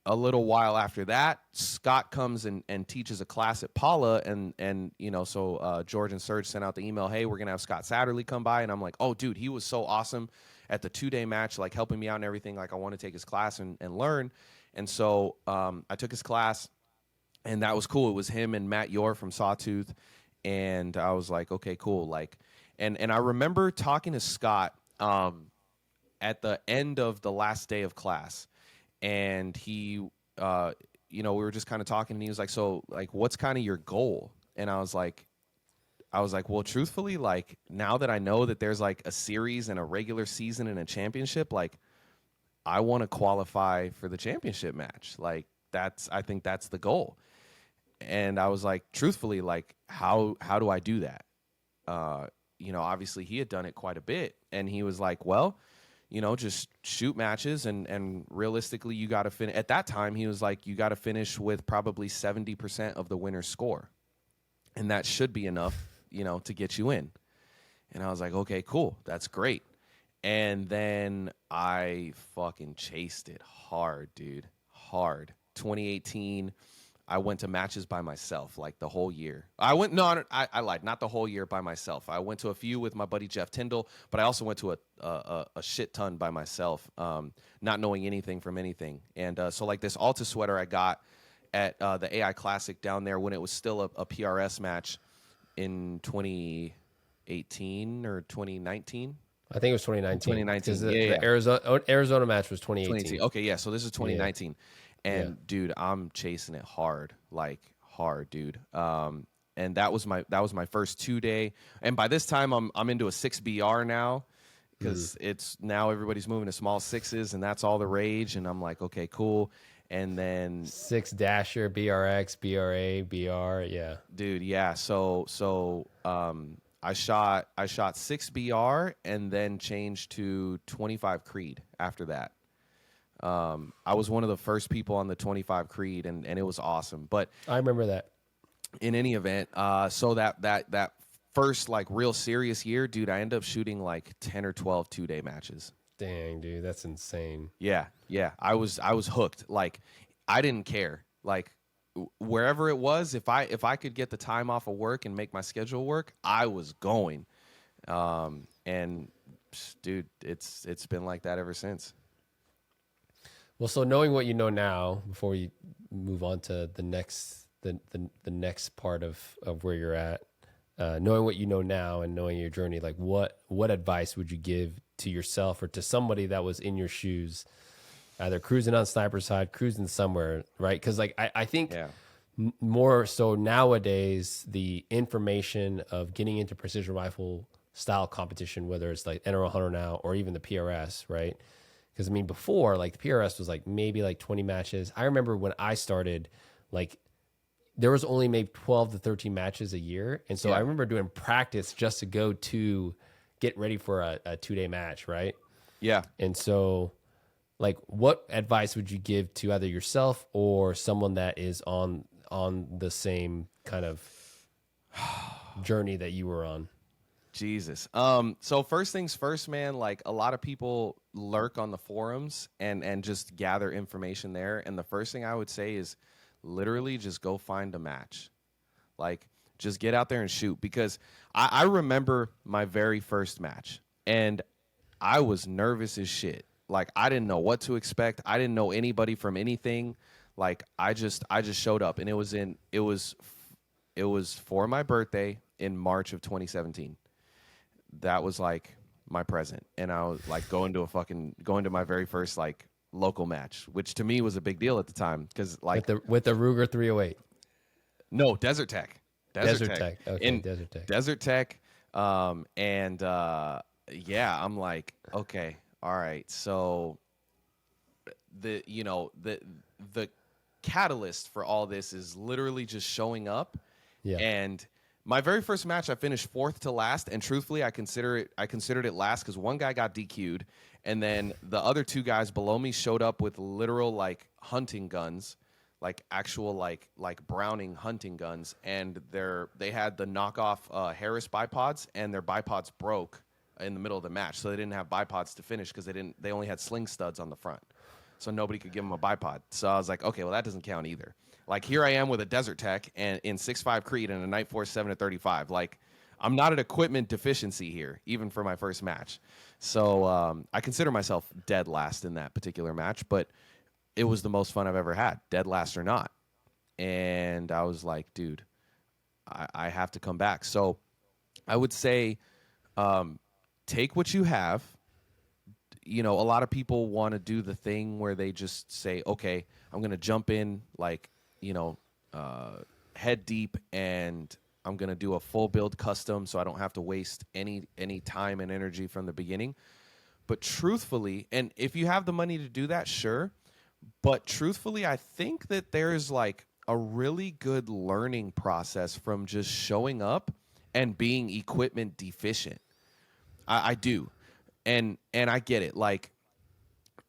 a little while after that, Scott comes and teaches a class at Pala, and you know, so George and Serge sent out the email, "Hey, we're gonna have Scott Satterley come by," and I'm like, "Oh, dude, he was so awesome at the 2-day match, like helping me out and everything. Like, I want to take his class and learn." And so I took his class, and that was cool. It was him and Matt Yor from Sawtooth, and I was like, okay, cool. Like, and I remember talking to Scott. at the end of the last day of class, and he, we were just kind of talking, and he was like, "So, like, what's kind of your goal?" And I was like, well, truthfully, like, now that I know that there's like a series and a regular season and a championship, like, I want to qualify for the championship match. Like, I think that's the goal. And I was like, truthfully, like, how do I do that? Obviously he had done it quite a bit, and he was like, well, just shoot matches, and realistically, you got to finish. At that time, he was like, you got to finish with probably 70% of the winner's score, and that should be enough, to get you in. And I was like, okay, cool, that's great. And then I fucking chased it hard, dude, hard. 2018. I went to matches by myself like the whole year. I lied, not the whole year by myself. I went to a few with my buddy Jeff Tyndall, but I also went to a shit ton by myself, not knowing anything from anything. And so like this Alta sweater I got at the AI Classic down there when it was still a PRS match in 2018 or 2019. I think it was 2019. 2019. Because Yeah. the Arizona match was 2018. Okay, yeah. So this is 2019, and Yeah. dude, I'm chasing it hard, like hard, dude. And that was my first 2 day, and by this time I'm into a 6BR now, because it's now everybody's moving to small sixes, and that's all the rage. And I'm like, okay, cool. And then 6 Dasher, BRX, BRA, BR. Yeah. dude, yeah. So I shot 6BR and then changed to 25 Creed after that. I was one of the first people on the 25 Creed, and it was awesome. But I remember that. in any event, so that first like real serious year, dude, I ended up shooting like 10 or 12 2-day matches. Dang, dude, that's insane. Yeah. I was hooked. Like, I didn't care. Like, wherever it was, if I could get the time off of work and make my schedule work, I was going. And dude, it's been like that ever since. Well, so knowing what you know now, before we move on to the next next part of where you're at, knowing what you know now and knowing your journey, like what advice would you give to yourself or to somebody that was in your shoes, either cruising on Sniper Side, cruising somewhere, right? Because like I think more so nowadays, the information of getting into precision rifle style competition, whether it's like NRL Hunter now or even the PRS, right? Because I mean, before, like the PRS was like maybe like 20 matches. I remember when I started, like there was only maybe 12 to 13 matches a year. And so I remember doing practice just to go to get ready for a 2-day match, right? Yeah. And so, like, what advice would you give to either yourself or someone that is on the same kind of journey that you were on? Jesus. So first things first, man, like a lot of people lurk on the forums and just gather information there. And the first thing I would say is literally just go find a match. Like, just get out there and shoot. Because I remember my very first match, and I was nervous as shit. Like, I didn't know what to expect. I didn't know anybody from anything. Like, I just showed up, and it was for my birthday in March of 2017. That was like my present, and I was like going to my very first like local match, which to me was a big deal at the time, because like with the Ruger 308. No, Desert Tech. Desert Tech. Okay, In Desert Tech. Desert Tech. Yeah, I'm like, okay, all right. So the catalyst for all this is literally just showing up. Yeah. And my very first match, I finished fourth to last, and truthfully, I considered it last because one guy got DQ'd, and then the other two guys below me showed up with literal like hunting guns, like actual like Browning hunting guns, and they had the knockoff Harris bipods, and their bipods broke in the middle of the match, so they didn't have bipods to finish because they only had sling studs on the front, so nobody could give them a bipod. So I was like, okay, well that doesn't count either. Like, here I am with a Desert Tech and in 6.5 Creed and a Night Force 7-35. Like, I'm not at equipment deficiency here, even for my first match. So I consider myself dead last in that particular match, but it was the most fun I've ever had, dead last or not. And I was like, dude, I have to come back. So I would say take what you have, you know, a lot of people want to do the thing where they just say, okay, I'm going to jump in like, you know, head deep, and I'm going to do a full build custom so I don't have to waste any time and energy from the beginning. But truthfully, and if you have the money to do that, sure. But truthfully, I think that there's like a really good learning process from just showing up and being equipment deficient. I do. And I get it. Like,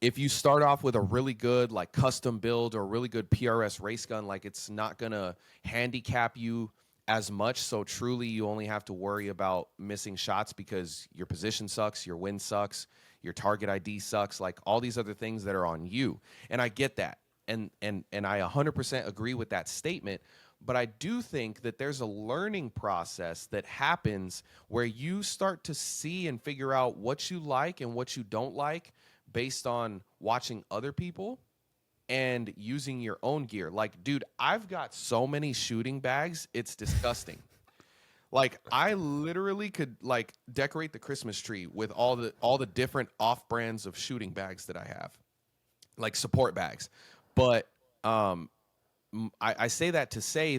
if you start off with a really good like custom build or a really good PRS race gun, like it's not gonna handicap you as much. So truly you only have to worry about missing shots because your position sucks, your win sucks, your target ID sucks, like all these other things that are on you. And I get that. And I 100% agree with that statement. But I do think that there's a learning process that happens where you start to see and figure out what you like and what you don't like based on watching other people and using your own gear. Like, dude, I've got so many shooting bags, it's disgusting. Like, I literally could like decorate the Christmas tree with all the different off brands of shooting bags that I have, like support bags. But I say that to say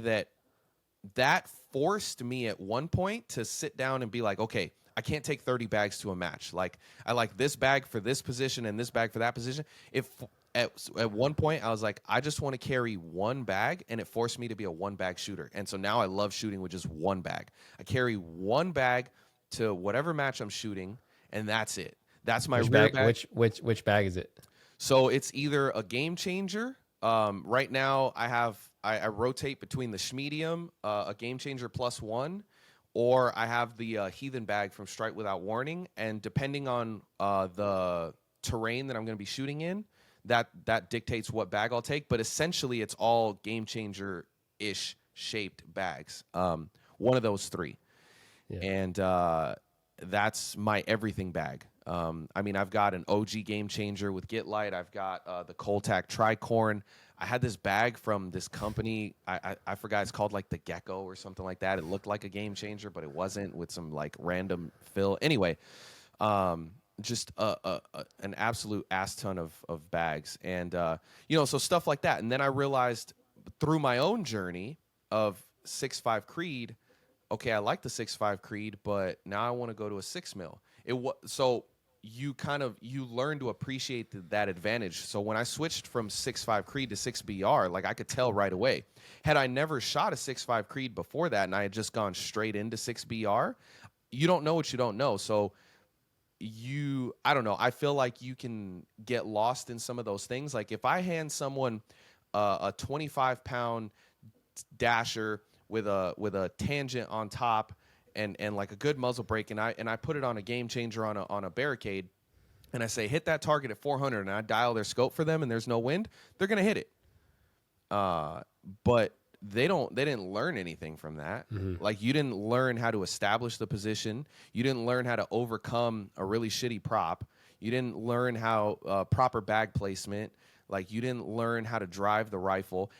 that forced me at one point to sit down and be like, okay, I can't take 30 bags to a match. Like, I like this bag for this position and this bag for that position. If at one point I was like, I just want to carry one bag, and it forced me to be a one bag shooter. And so now I love shooting with just one bag. I carry one bag to whatever match I'm shooting, and that's it. That's my rear bag. Which bag is it? So it's either a Game Changer. Right now I rotate between the Schmedium, a Game Changer +1, or I have the Heathen bag from Strike Without Warning. And depending on the terrain that I'm going to be shooting in, that dictates what bag I'll take. But essentially, it's all Game Changer-ish shaped bags. One of those three. Yeah. And that's my everything bag. I mean, I've got an OG Game Changer with Get Light. I've got the Coltac Tricorn. I had this bag from this company. I forgot, it's called like the Gecko or something like that. It looked like a Game Changer, but it wasn't, with some like random fill. Anyway, just an absolute ass ton of bags. And, you know, so stuff like that. And then I realized through my own journey of 6.5 Creed, okay, I like the 6.5 Creed, but now I want to go to a 6 mil. So you learn to appreciate that advantage. So when I switched from 6.5 Creed to 6BR, like, I could tell right away. Had I never shot a 6.5 Creed before that and I had just gone straight into 6BR, you don't know what you don't know. So I don't know. I feel like you can get lost in some of those things. Like, if I hand someone a 25-pound dasher with a tangent on top and like a good muzzle brake, and I put it on a Game Changer on a barricade, and I say hit that target at 400, and I dial their scope for them, and there's no wind, they're gonna hit it. But they didn't learn anything from that. Mm-hmm. Like, you didn't learn how to establish the position. You didn't learn how to overcome a really shitty prop. You didn't learn how proper bag placement. Like, you didn't learn how to drive the rifle.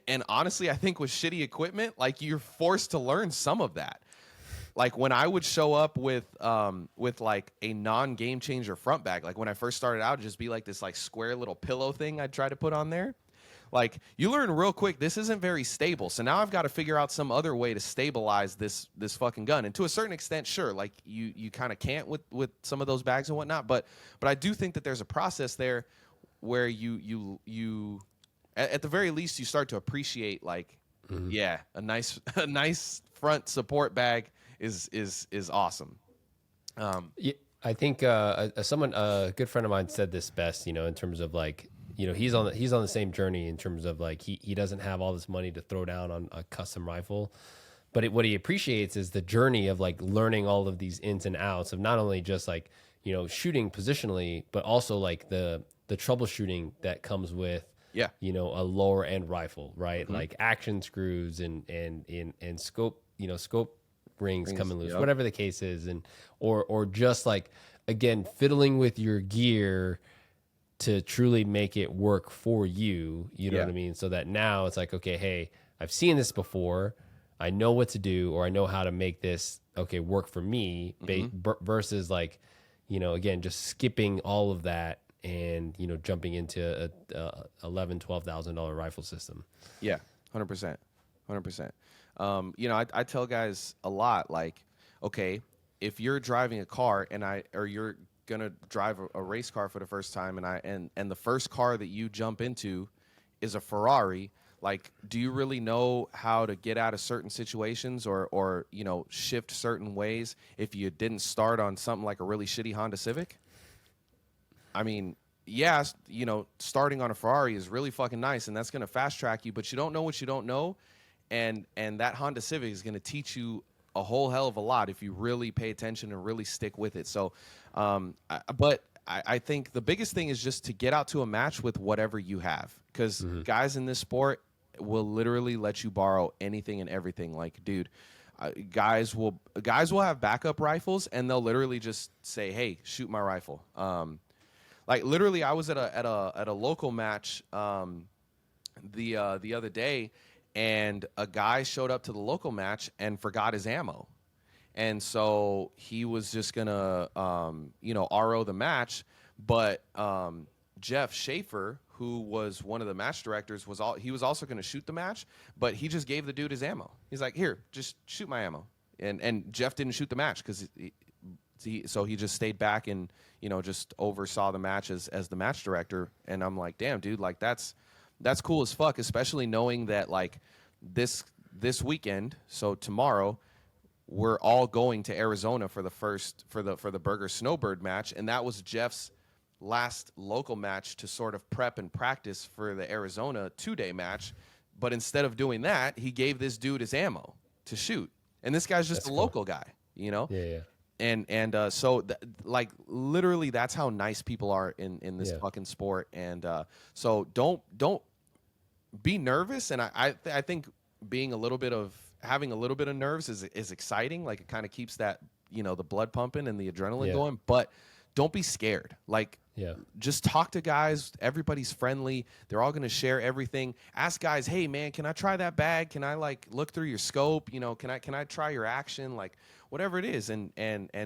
And honestly, I think with shitty equipment, like, you're forced to learn some of that. Like, when I would show up with like a non-Game Changer front bag, like when I first started out, it'd just be like this like square little pillow thing I'd try to put on there. Like, you learn real quick, this isn't very stable. So now I've got to figure out some other way to stabilize this fucking gun. And to a certain extent, sure, like you kind of can't with some of those bags and whatnot. But I do think that there's a process there where you at the very least, you start to appreciate, like, mm-hmm. Yeah, a nice front support bag is awesome. Yeah, I think a good friend of mine said this best, you know, in terms of like, you know, he's on the same journey in terms of like he doesn't have all this money to throw down on a custom rifle, but what he appreciates is the journey of like learning all of these ins and outs of not only just like, you know, shooting positionally, but also like the troubleshooting that comes with, yeah, you know, a lower end rifle, right? Mm-hmm. Like action screws and scope, you know, scope rings coming loose, yep. Whatever the case is, and or just like, again, fiddling with your gear to truly make it work for you, you know what I mean? So that now it's like, okay, hey, I've seen this before, I know what to do, or I know how to make this work for me, mm-hmm. Versus like, again, just skipping all of that and, jumping into a $11,000-$12,000 rifle system. Yeah, 100%. 100%. I tell guys a lot, like, okay, if you're driving a car or you're gonna drive a race car for the first time, and the first car that you jump into is a Ferrari, like, do you really know how to get out of certain situations or shift certain ways if you didn't start on something like a really shitty Honda Civic? I mean, yeah, starting on a Ferrari is really fucking nice, and that's going to fast track you, but you don't know what you don't know, and that Honda Civic is going to teach you a whole hell of a lot if you really pay attention and really stick with it. So, I think the biggest thing is just to get out to a match with whatever you have, because guys in this sport will literally let you borrow anything and everything. Like, dude, guys will have backup rifles, and they'll literally just say, "Hey, shoot my rifle." Like, literally, I was at a local match the other day, and a guy showed up to the local match and forgot his ammo, and so he was just gonna RO the match, but Jeff Schaefer, who was one of the match directors, he was also gonna shoot the match, but he just gave the dude his ammo. He's like, "Here, just shoot my ammo," and Jeff didn't shoot the match because so he just stayed back and just oversaw the match as the match director. And I'm like, damn, dude, like that's cool as fuck, especially knowing that like this weekend, so tomorrow, we're all going to Arizona for the Burger Snowbird match, and that was Jeff's last local match to sort of prep and practice for the Arizona 2-day match. But instead of doing that, he gave this dude his ammo to shoot, and this guy's just a local guy, Yeah. So like literally that's how nice people are in this fucking sport. And so don't be nervous. And I think having a little bit of nerves is exciting. Like, it kind of keeps that, the blood pumping and the adrenaline going, but don't be scared. Like, just talk to guys. Everybody's friendly. They're all going to share everything. Ask guys, "Hey man, can I try that bag? Can I like look through your scope? Can I try your action?" Like, whatever it is, and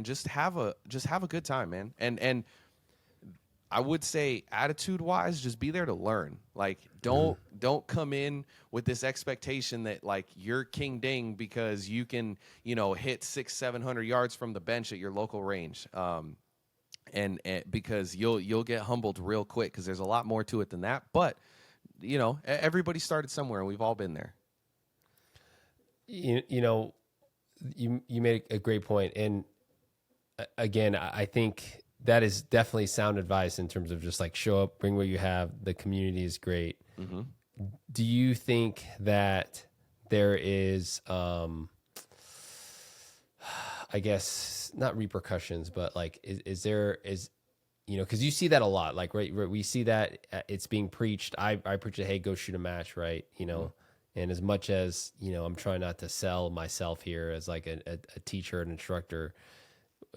just have a good time, man. And I would say, attitude wise, just be there to learn. Like, don't come in with this expectation that like you're king ding because you can hit 600-700 yards from the bench at your local range. And because you'll get humbled real quick, because there's a lot more to it than that. But everybody started somewhere, and we've all been there. You made a great point, and again, I think that is definitely sound advice in terms of just like show up, bring what you have. The community is great. Mm-hmm. Do you think that there is, I guess not repercussions, but like, is because you see that a lot, like, right, we see that it's being preached. I preach it, hey, go shoot a match, right? And as much as, I'm trying not to sell myself here as like a teacher, an instructor,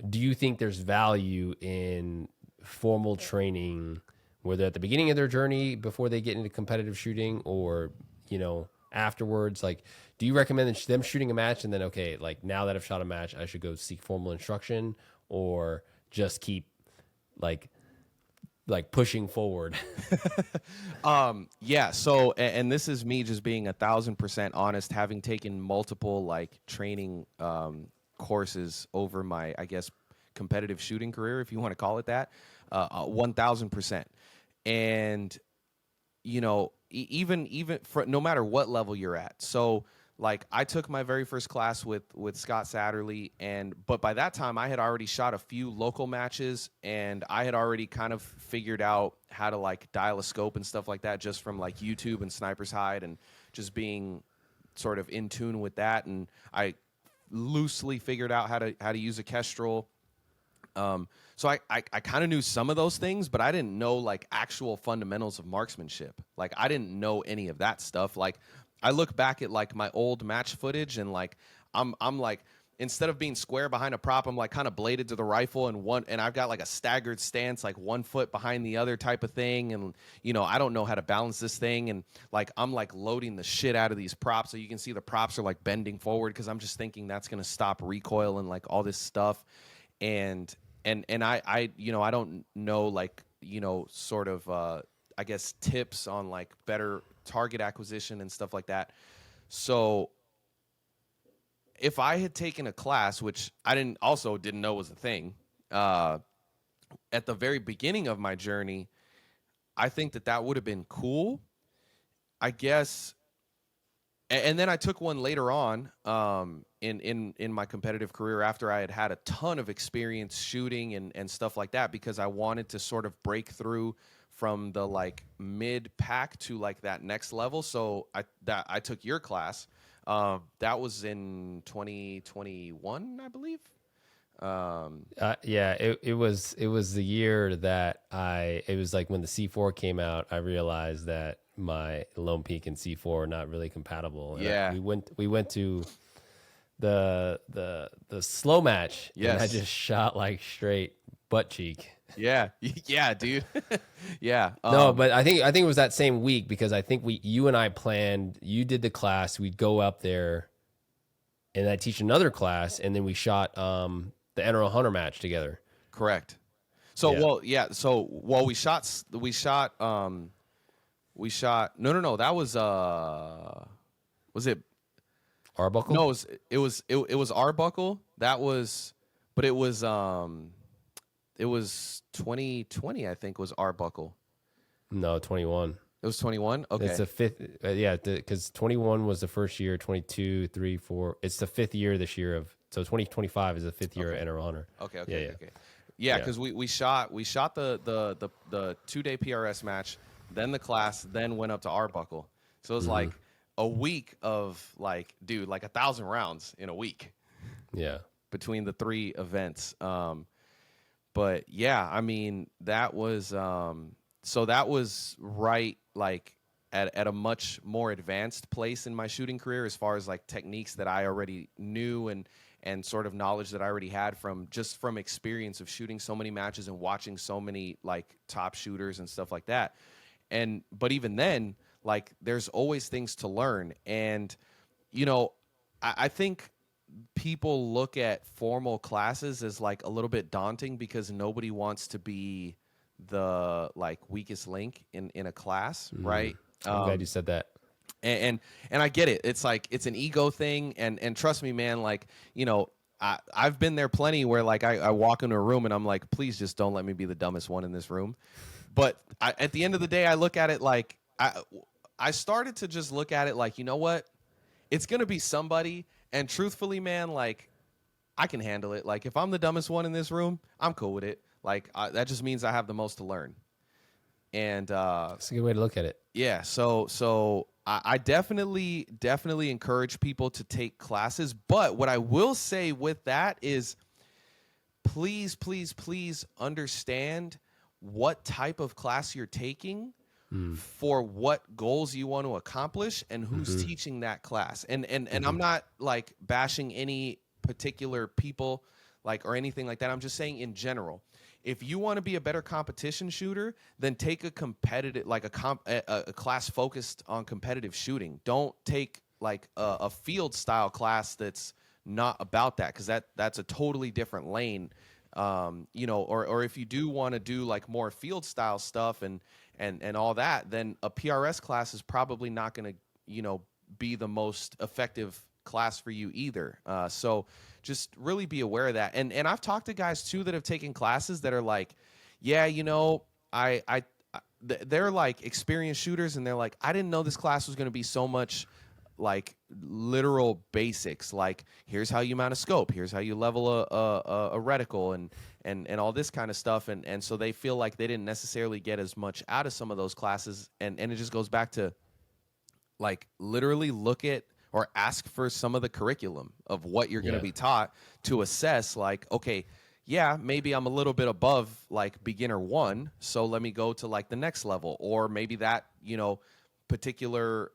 do you think there's value in formal training, whether at the beginning of their journey before they get into competitive shooting, or, afterwards? Like, do you recommend them shooting a match and then, okay, like now that I've shot a match, I should go seek formal instruction, or just keep like pushing forward? Yeah. So, and this is me just being 1,000% honest, having taken multiple like training courses over my, I guess, competitive shooting career, if you want to call it that, 1,000%. And even for no matter what level you're at. So like, I took my very first class with Scott Satterley, but by that time I had already shot a few local matches, and I had already kind of figured out how to like dial a scope and stuff like that, just from like YouTube and Sniper's Hide, and just being sort of in tune with that. And I loosely figured out how to use a Kestrel. So I kind of knew some of those things, but I didn't know like actual fundamentals of marksmanship. Like, I didn't know any of that stuff. Like, I look back at like my old match footage, and like I'm like, instead of being square behind a prop, I'm like kind of bladed to the rifle, and I've got like a staggered stance, like 1 foot behind the other type of thing. And I don't know how to balance this thing, and like I'm like loading the shit out of these props, so you can see the props are like bending forward because I'm just thinking that's gonna stop recoil and like all this stuff. And and I I don't know like sort of I guess tips on like better target acquisition and stuff like that. So if I had taken a class, which I didn't know was a thing, uh, at the very beginning of my journey, I think that would have been cool. I guess, and then I took one later on in my competitive career after I had a ton of experience shooting and stuff like that, because I wanted to sort of break through from the like mid pack to like that next level. So I took your class. That was in 2021, I believe. Yeah, it was the year that it was like when the C4 came out, I realized that my Lone Peak and C4 are not really compatible. And Yeah. we went to the slow match, and I Yes. just shot like straight butt cheek. Yeah. Yeah, dude. Yeah. No, but I think it was that same week, because I think you and I planned. You did the class, we'd go up there, and I teach another class, and then we shot the NRL Hunter match together. Correct. So Yeah. well, yeah. So well, we shot. No. That was it? Arbuckle? No, it was Arbuckle. That was, but it was 2020, I think, was Arbuckle. No, 21. It was 21. Okay. It's the fifth. Yeah, because 21 was the first year. 22, 3, 4. It's the fifth year this year of. So 2025 is the fifth year at NRL Hunter. Okay. Yeah. Okay. Yeah, because we shot the 2-day PRS match, then the class, then went up to Arbuckle. So it was like a week of like, dude, like 1,000 rounds in a week Yeah. between the three events. But yeah, I mean, that was so that was right like at a much more advanced place in my shooting career, as far as like techniques that I already knew and sort of knowledge that I already had from experience of shooting so many matches and watching so many like top shooters and stuff like that. But even then, like, there's always things to learn. And I think people look at formal classes as like a little bit daunting, because nobody wants to be the like weakest link in a class, right? I'm glad you said that. And I get it. It's like it's an ego thing, and trust me, man. Like I've been there plenty where like I walk into a room and I'm like, please just don't let me be the dumbest one in this room. But at the end of the day, I look at it like I started to just look at it like, you know what, it's gonna be somebody, and truthfully, man, like I can handle it. Like if I'm the dumbest one in this room, I'm cool with it. Like that just means I have the most to learn. And That's a good way to look at it. yeah, so I definitely encourage people to take classes. But what I will say with that is, please understand what type of class you're taking, for what goals you want to accomplish, and who's teaching that class. And I'm not like bashing any particular people like or anything like that. I'm just saying in general. If you want to be a better competition shooter, then take a competitive, like a class focused on competitive shooting. Don't take like a field style class that's not about that, because that's a totally different lane. Or if you do want to do like more field style stuff and all that, then a PRS class is probably not going to be the most effective class for you either. So just really be aware of that. And I've talked to guys too that have taken classes that are like, yeah, they're like experienced shooters, and they're like, I didn't know this class was going to be so much like literal basics. Like, here's how you mount a scope, here's how you level a reticle, and all this kind of stuff. And so they feel like they didn't necessarily get as much out of some of those classes. And it just goes back to like literally look at or ask for some of the curriculum of what you're going to be taught to assess like, okay, yeah, maybe I'm a little bit above like beginner 1, so let me go to like the next level. Or maybe that, particular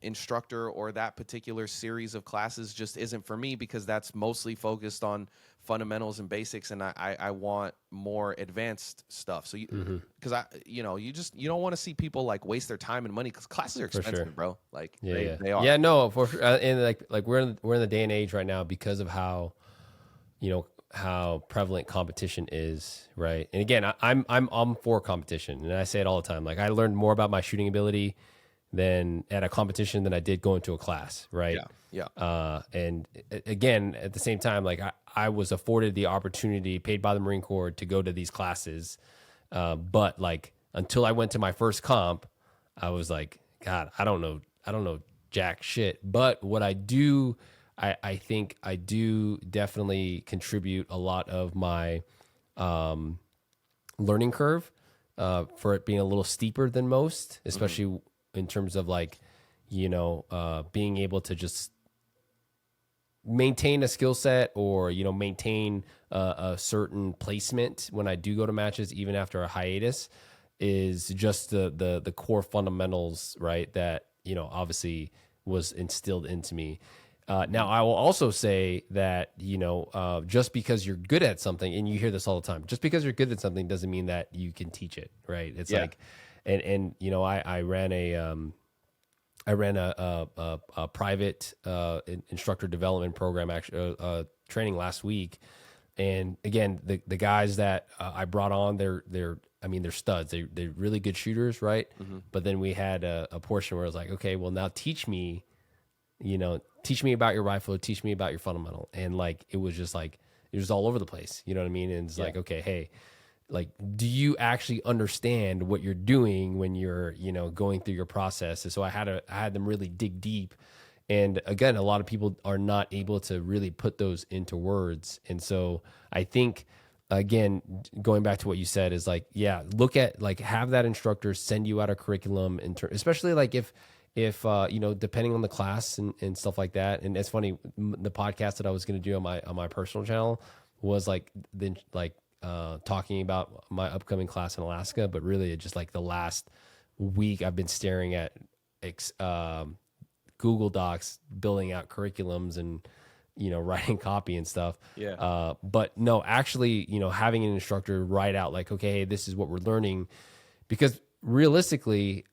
instructor or that particular series of classes just isn't for me, because that's mostly focused on fundamentals and basics, and I want more advanced stuff. So because you don't want to see people like waste their time and money, because classes are expensive, bro. Like they are. Yeah, no, for sure. And like we're in the day and age right now, because of how how prevalent competition is, right? And again, I'm for competition, and I say it all the time. Like I learned more about my shooting ability than at a competition than I did going to a class, right? And again, at the same time, like I was afforded the opportunity, paid by the Marine Corps, to go to these classes, but like until I went to my first comp, I was like, God, I don't know jack shit. But what I do, I think I do definitely contribute a lot of my learning curve for it being a little steeper than most, especially in terms of like, being able to just maintain a skill set or, maintain a certain placement when I do go to matches, even after a hiatus, is just the core fundamentals, right? That, obviously was instilled into me. Now, I will also say that, just because you're good at something, and you hear this all the time, just because you're good at something doesn't mean that you can teach it, right? It's like, and I ran a private instructor development program, actually, training last week. And again, the guys that I brought on, they're studs. They're really good shooters, right? But then we had a portion where I was like, okay, well now teach me about your rifle, teach me about your fundamental. And like, it was just like, it was all over the place. You know what I mean? And it's like, okay, hey, like, do you actually understand what you're doing when you're, going through your process? And so I had them really dig deep. And again, a lot of people are not able to really put those into words. And so I think, again, going back to what you said, is like, look at, like, have that instructor send you out a curriculum, especially like if depending on the class and stuff like that. And it's funny, the podcast that I was going to do on my personal channel was like, talking about my upcoming class in Alaska, but really it just like the last week I've been staring at Google Docs, building out curriculums and, writing copy and stuff. But no, actually, having an instructor write out like, okay, hey, this is what we're learning, because realistically,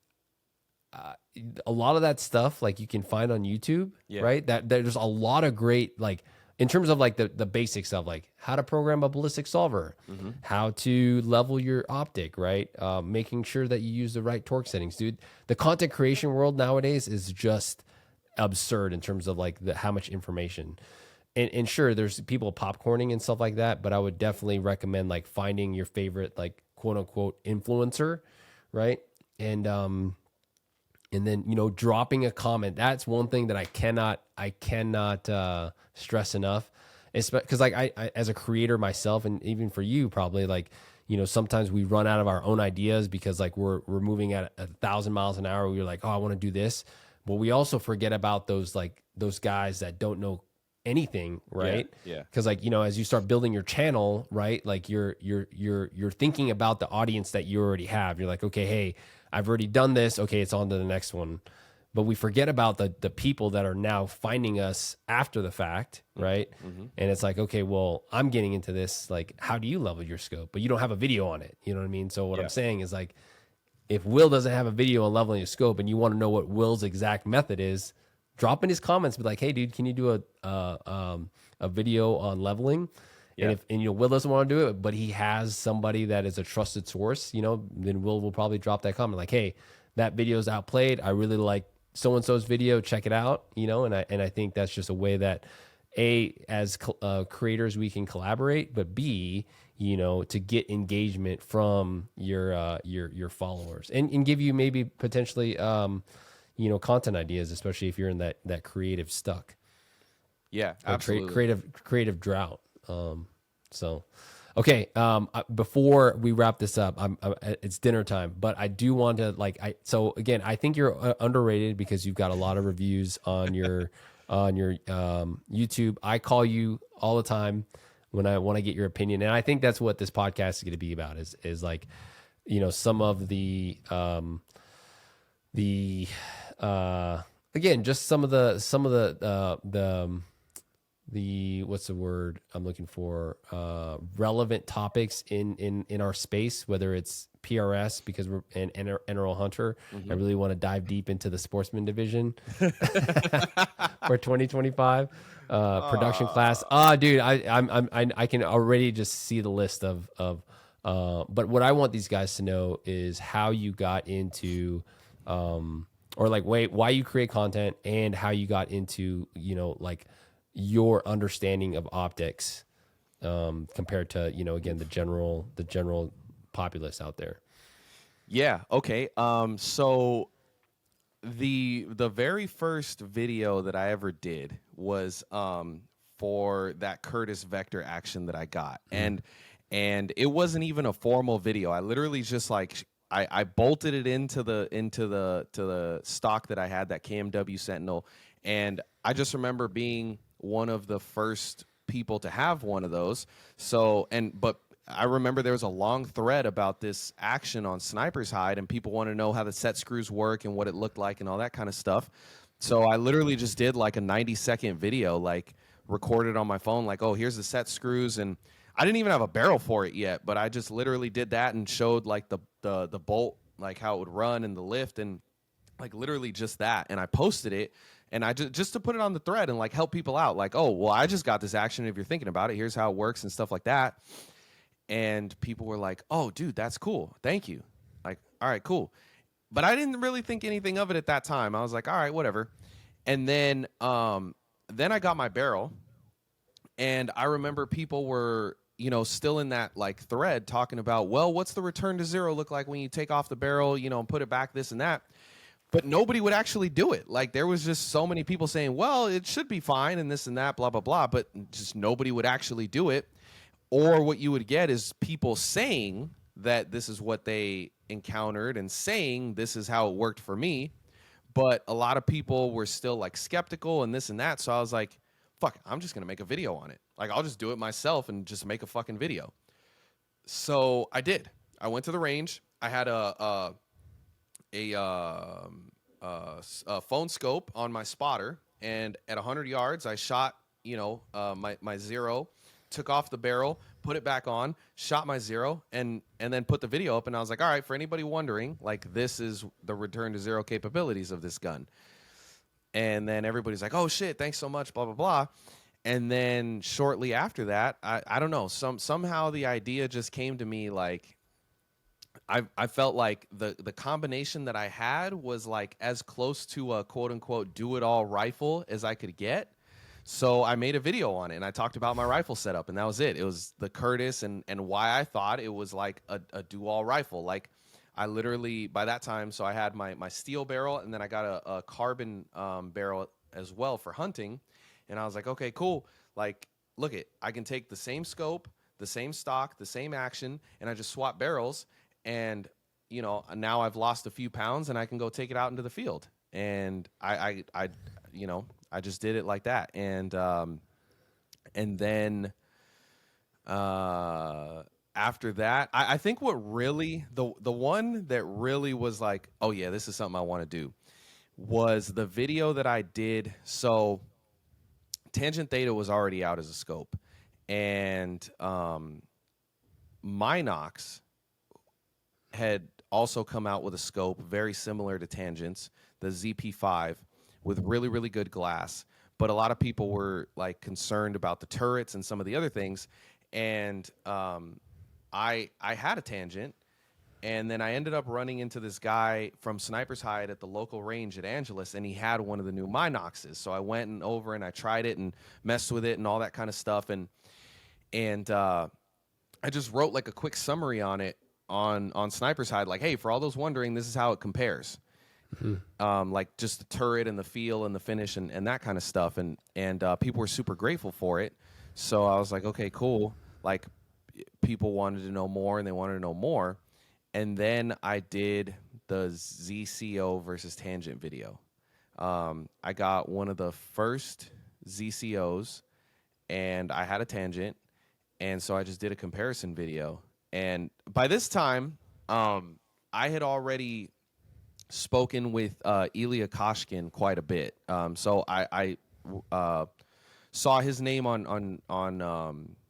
a lot of that stuff, like, you can find on YouTube, right? That there's a lot of great, like, in terms of like the basics of like how to program a ballistic solver, how to level your optic, right? Making sure that you use the right torque settings, dude. The content creation world nowadays is just absurd in terms of like how much information. And sure, there's people popcorning and stuff like that, but I would definitely recommend like finding your favorite, like, quote unquote influencer, right? And then, dropping a comment. That's one thing that I cannot stress enough. Because like I, as a creator myself, and even for you probably, like, sometimes we run out of our own ideas because like we're moving at 1,000 miles an hour. We're like, oh, I want to do this. But we also forget about those guys that don't know anything, right? Because like, as you start building your channel, right, like you're thinking about the audience that you already have. You're like, okay, hey, I've already done this, okay, it's on to the next one. But we forget about the people that are now finding us after the fact, right? And it's like, okay, well, I'm getting into this, like, how do you level your scope? But you don't have a video on it, you know what I mean? So what I'm saying is, like, if Will doesn't have a video on leveling his scope and you want to know what Will's exact method is, drop in his comments, be like, hey, dude, can you do a video on leveling? And if Will doesn't want to do it, but he has somebody that is a trusted source, then Will probably drop that comment like, hey, that video's outplayed. I really like so-and-so's video, check it out, and I think that's just a way that, A, as creators, we can collaborate, but B, to get engagement from your followers and give you maybe potentially, content ideas, especially if you're in that creative stuck. Yeah, absolutely. Creative drought. Okay. Before we wrap this up, it's dinner time, but I do want to so again, I think you're underrated because you've got a lot of reviews on your, YouTube. I call you all the time when I want to get your opinion. And I think that's what this podcast is going to be about is like, some of again, just some of the what's the word I'm looking for, relevant topics in our space, whether it's PRS because we're an NRL Hunter. I really want to dive deep into the sportsman division for 2025. production class. Dude, I can already just see the list of. But what I want these guys to know is how you got into, or like, why you create content and how you got into, like your understanding of optics, compared to, again, the general populace out there. Yeah. Okay. So the very first video that I ever did was for that Curtis Vector action that I got, and it wasn't even a formal video. I literally just like I bolted it into the stock that I had, that KMW Sentinel, and I just remember being one of the first people to have one of those. So but I remember there was a long thread about this action on Sniper's Hide, and people want to know how the set screws work and what it looked like and all that kind of stuff. So I literally just did like a 90-second video, like recorded on my phone, like, oh, here's the set screws. And I didn't even have a barrel for it yet, but I just literally did that and showed like the bolt, like how it would run and the lift, and like literally just that. And I posted it, and I just to put it on the thread and like help people out, like, oh, well, I just got this action. If you're thinking about it, here's how it works and stuff like that. And people were like, oh, dude, that's cool. Thank you. Like, all right, cool. But I didn't really think anything of it at that time. I was like, all right, whatever. And then I got my barrel, and I remember people were, still in that like thread talking about, well, what's the return to zero look like when you take off the barrel, and put it back, this and that. But nobody would actually do it. Like, there was just so many people saying, well, it should be fine and this and that, blah, blah, blah. But just nobody would actually do it. Or what you would get is people saying that this is what they encountered and saying this is how it worked for me. But a lot of people were still like skeptical and this and that. So I was like, fuck, I'm just going to make a video on it. Like, I'll just do it myself and just make a fucking video. So I did. I went to the range. I had a phone scope on my spotter. And at 100 yards, I shot, my zero, took off the barrel, put it back on, shot my zero, and then put the video up. And I was like, all right, for anybody wondering, like, this is the return to zero capabilities of this gun. And then everybody's like, oh shit, thanks so much, blah, blah, blah. And then shortly after that, I don't know, somehow the idea just came to me. Like, I felt like the combination that I had was like as close to a quote unquote do it all rifle as I could get. So I made a video on it, and I talked about my rifle setup, and that was it. It was the Curtis and why I thought it was like a do-all rifle. Like, I literally, by that time, so I had my steel barrel, and then I got a carbon barrel as well for hunting. And I was like, okay, cool. Like, look it, I can take the same scope, the same stock, the same action, and I just swap barrels. And, now I've lost a few pounds, and I can go take it out into the field. And I just did it like that. And then after that, I think what really, the one that really was like, oh yeah, this is something I want to do, was the video that I did. So Tangent Theta was already out as a scope, and Minox had also come out with a scope very similar to Tangent's, the ZP5, with really, really good glass. But a lot of people were like concerned about the turrets and some of the other things. And I had a Tangent, and then I ended up running into this guy from Sniper's Hide at the local range at Angeles, and he had one of the new Minoxes. So I went over and I tried it and messed with it and all that kind of stuff. And I just wrote like a quick summary on it on Sniper's Hide, like, hey, for all those wondering, this is how it compares. Mm-hmm. Like just the turret and the feel and the finish and that kind of stuff. And people were super grateful for it. So I was like, okay, cool. Like, people wanted to know more, and they wanted to know more. And then I did the ZCO versus Tangent video. I got one of the first ZCOs, and I had a Tangent. And so I just did a comparison video. And by this time, I had already spoken with Ilya Koshkin quite a bit. So I saw his name on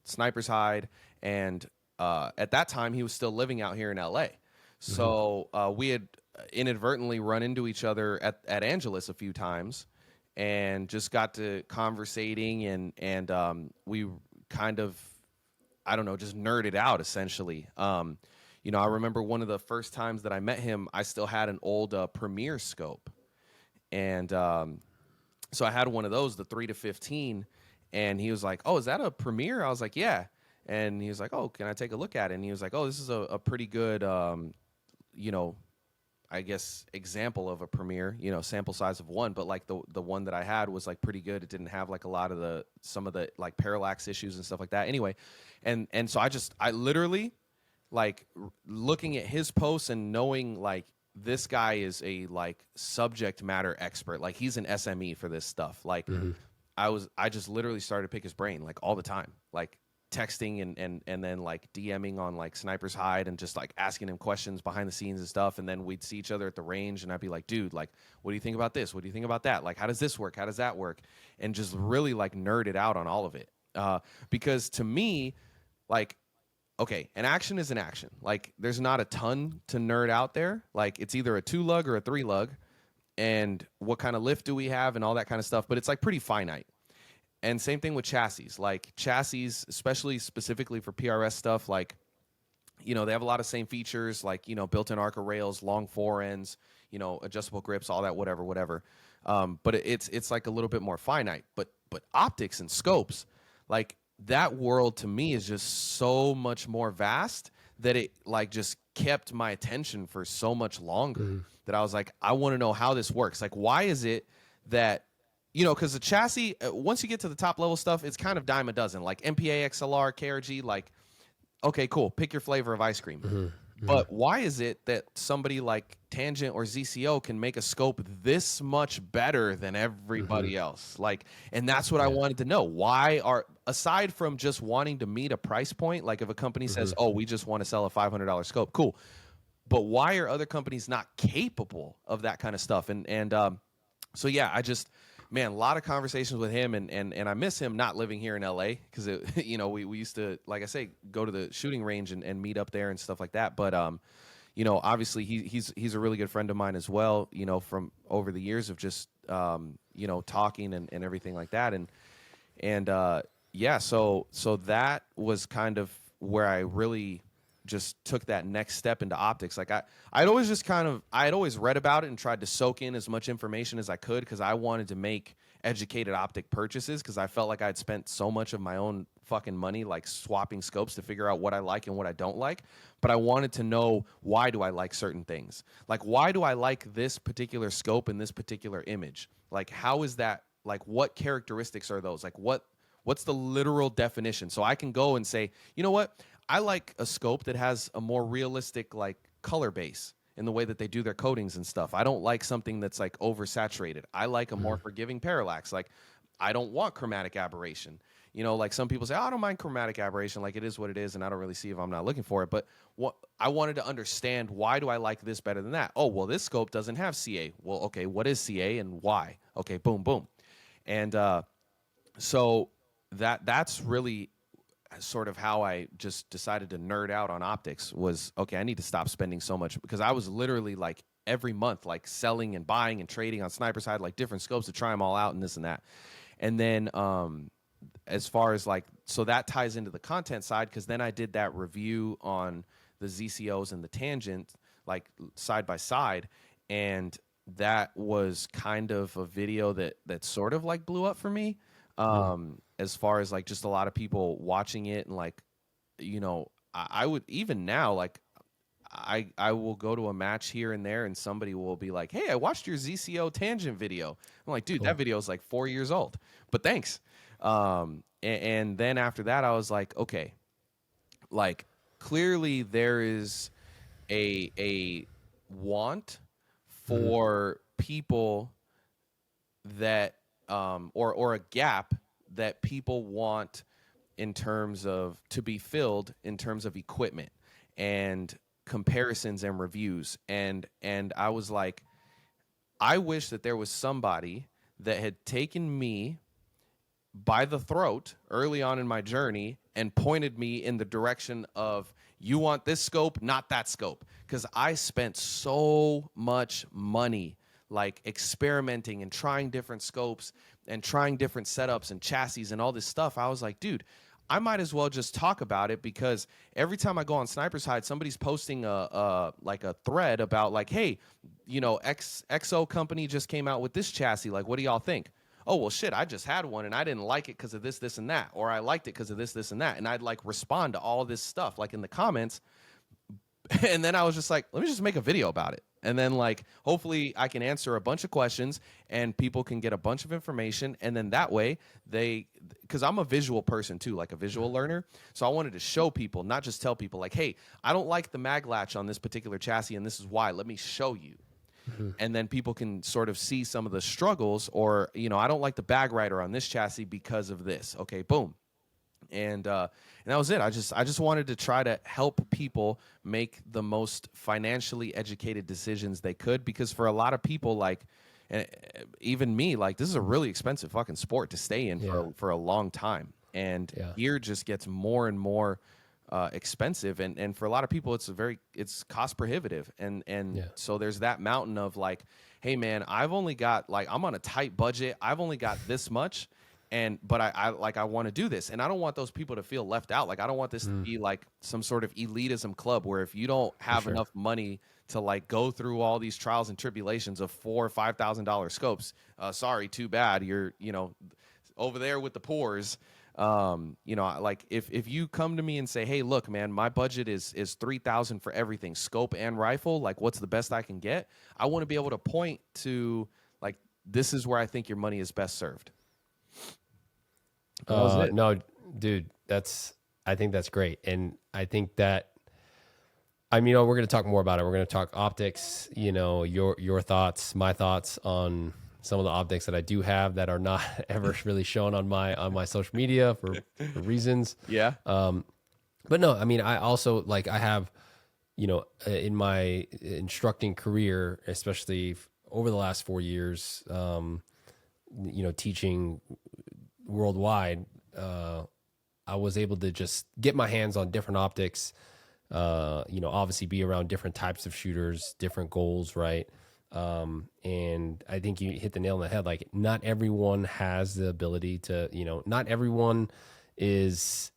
Sniper's Hide, and at that time he was still living out here in LA. So we had inadvertently run into each other at Angeles a few times, and just got to conversating, and we kind of, I don't know, just nerded out essentially. I remember one of the first times that I met him, I still had an old Premiere scope, and so I had one of those, the 3 to 15, and he was like, "Oh, is that a Premiere?" I was like, "Yeah," and he was like, "Oh, can I take a look at it?" And he was like, "Oh, this is a pretty good, you know, I guess example of a Premiere, sample size of one, but like the one that I had was like pretty good. It didn't have like a lot of some of the like parallax issues and stuff like that. Anyway, and so I literally like looking at his posts and knowing like this guy is a like subject matter expert. Like he's an SME for this stuff. Like I just literally started to pick his brain like all the time. Like texting and then like DMing on like Sniper's Hide and just like asking him questions behind the scenes and stuff. And then we'd see each other at the range and I'd be like, dude, like, what do you think about this? What do you think about that? Like, how does this work? How does that work? And just really like nerded out on all of it. Because to me, like, okay, an action is an action. Like, there's not a ton to nerd out there. Like, it's either a 2 lug or a 3 lug, and what kind of lift do we have and all that kind of stuff. But it's like pretty finite. And same thing with chassis. Like chassis, especially specifically for PRS stuff, like, they have a lot of same features, like, built-in ARCA rails, long fore ends, adjustable grips, all that, whatever. But it's like a little bit more finite. But optics and scopes, like that world to me is just so much more vast that it like just kept my attention for so much longer that I was like, I want to know how this works. Like, why is it that, because the chassis, once you get to the top level stuff, it's kind of dime a dozen. Like MPA, XLR, KRG, like, okay, cool. Pick your flavor of ice cream. But why is it that somebody like Tangent or ZCO can make a scope this much better than everybody else? Like, and that's what I wanted to know. Why aside from just wanting to meet a price point, like if a company says, oh, we just want to sell a $500 scope, cool. But why are other companies not capable of that kind of stuff? So yeah, man, a lot of conversations with him, and I miss him not living here in LA because we used to, like I say, go to the shooting range and meet up there and stuff like that. But obviously he's a really good friend of mine as well. From over the years of just talking and everything like that, so that was kind of where I really just took that next step into optics. Like I had always read about it and tried to soak in as much information as I could because I wanted to make educated optic purchases because I felt like I'd spent so much of my own fucking money like swapping scopes to figure out what I like and what I don't like. But I wanted to know, why do I like certain things? Like, why do I like this particular scope in this particular image? Like, how is that? Like, what characteristics are those? Like, what's the literal definition? So I can go and say, you know what? I like a scope that has a more realistic like color base in the way that they do their coatings and stuff. I don't like something that's like oversaturated. I like a more forgiving parallax. Like I don't want chromatic aberration. Like some people say, oh, I don't mind chromatic aberration. Like it is what it is, and I don't really see if I'm not looking for it. But what I wanted to understand, why do I like this better than that? Oh, well, this scope doesn't have CA. Well, okay, what is CA and why? Okay, boom, boom. And so that's really sort of how I just decided to nerd out on optics. Was, okay, I need to stop spending so much, because I was literally like every month like selling and buying and trading on Sniper's Hide like different scopes to try them all out and this and that. And then as far as like, so that ties into the content side, because then I did that review on the ZCOs and the Tangent like side by side, and that was kind of a video that sort of like blew up for me. As far as like just a lot of people watching it, and like, I would, even now, like I will go to a match here and there and somebody will be like, hey, I watched your ZCO Tangent video. I'm like, dude, cool. That video is like 4 years old, but thanks. And then after that, I was like, okay, like clearly there is a want for people that or a gap that people want in terms of to be filled in terms of equipment and comparisons and reviews. And I was like, I wish that there was somebody that had taken me by the throat early on in my journey and pointed me in the direction of, you want this scope, not that scope. Because I spent so much money like experimenting and trying different scopes and trying different setups and chassis and all this stuff, I was like, dude, I might as well just talk about it, because every time I go on Sniper's Hide, somebody's posting a thread about like, hey, XO company just came out with this chassis. Like, what do y'all think? Oh, well, shit, I just had one and I didn't like it because of this, this, and that. Or I liked it because of this, this, and that. And I'd like respond to all this stuff like in the comments. And then I was just like, let me just make a video about it. And then like, hopefully I can answer a bunch of questions and people can get a bunch of information. And then that way because I'm a visual person too, like a visual learner. So I wanted to show people, not just tell people like, hey, I don't like the mag latch on this particular chassis and this is why. Let me show you. And then people can sort of see some of the struggles, or, I don't like the bag rider on this chassis because of this. Okay, boom. And that was it. I just wanted to try to help people make the most financially educated decisions they could, because for a lot of people, like, even me, like, this is a really expensive fucking sport to stay in for a long time. And gear just gets more and more expensive, and for a lot of people it's cost prohibitive, and so there's that mountain of like, hey man, I've only got, like, I'm on a tight budget, I've only got this much, but I want to do this, and I don't want those people to feel left out. Like, I don't want this to be like some sort of elitism club where if you don't have enough money to like go through all these trials and tribulations of $4,000 or $5,000 scopes, sorry, too bad, you're over there with the poors. Like if you come to me and say, hey, look, man, my budget is $3,000 for everything, scope and rifle, like, what's the best I can get? I want to be able to point to, like, this is where I think your money is best served. No, dude, I think that's great. And I think that, we're going to talk more about it. We're going to talk optics, your thoughts, my thoughts on some of the optics that I do have that are not ever really shown on my social media for reasons. Yeah. But no, I also, like, I have, in my instructing career, especially over the last 4 years, teaching worldwide, I was able to just get my hands on different optics, obviously be around different types of shooters, different goals, right? And I think you hit the nail on the head. Like, not everyone has the ability to, not everyone is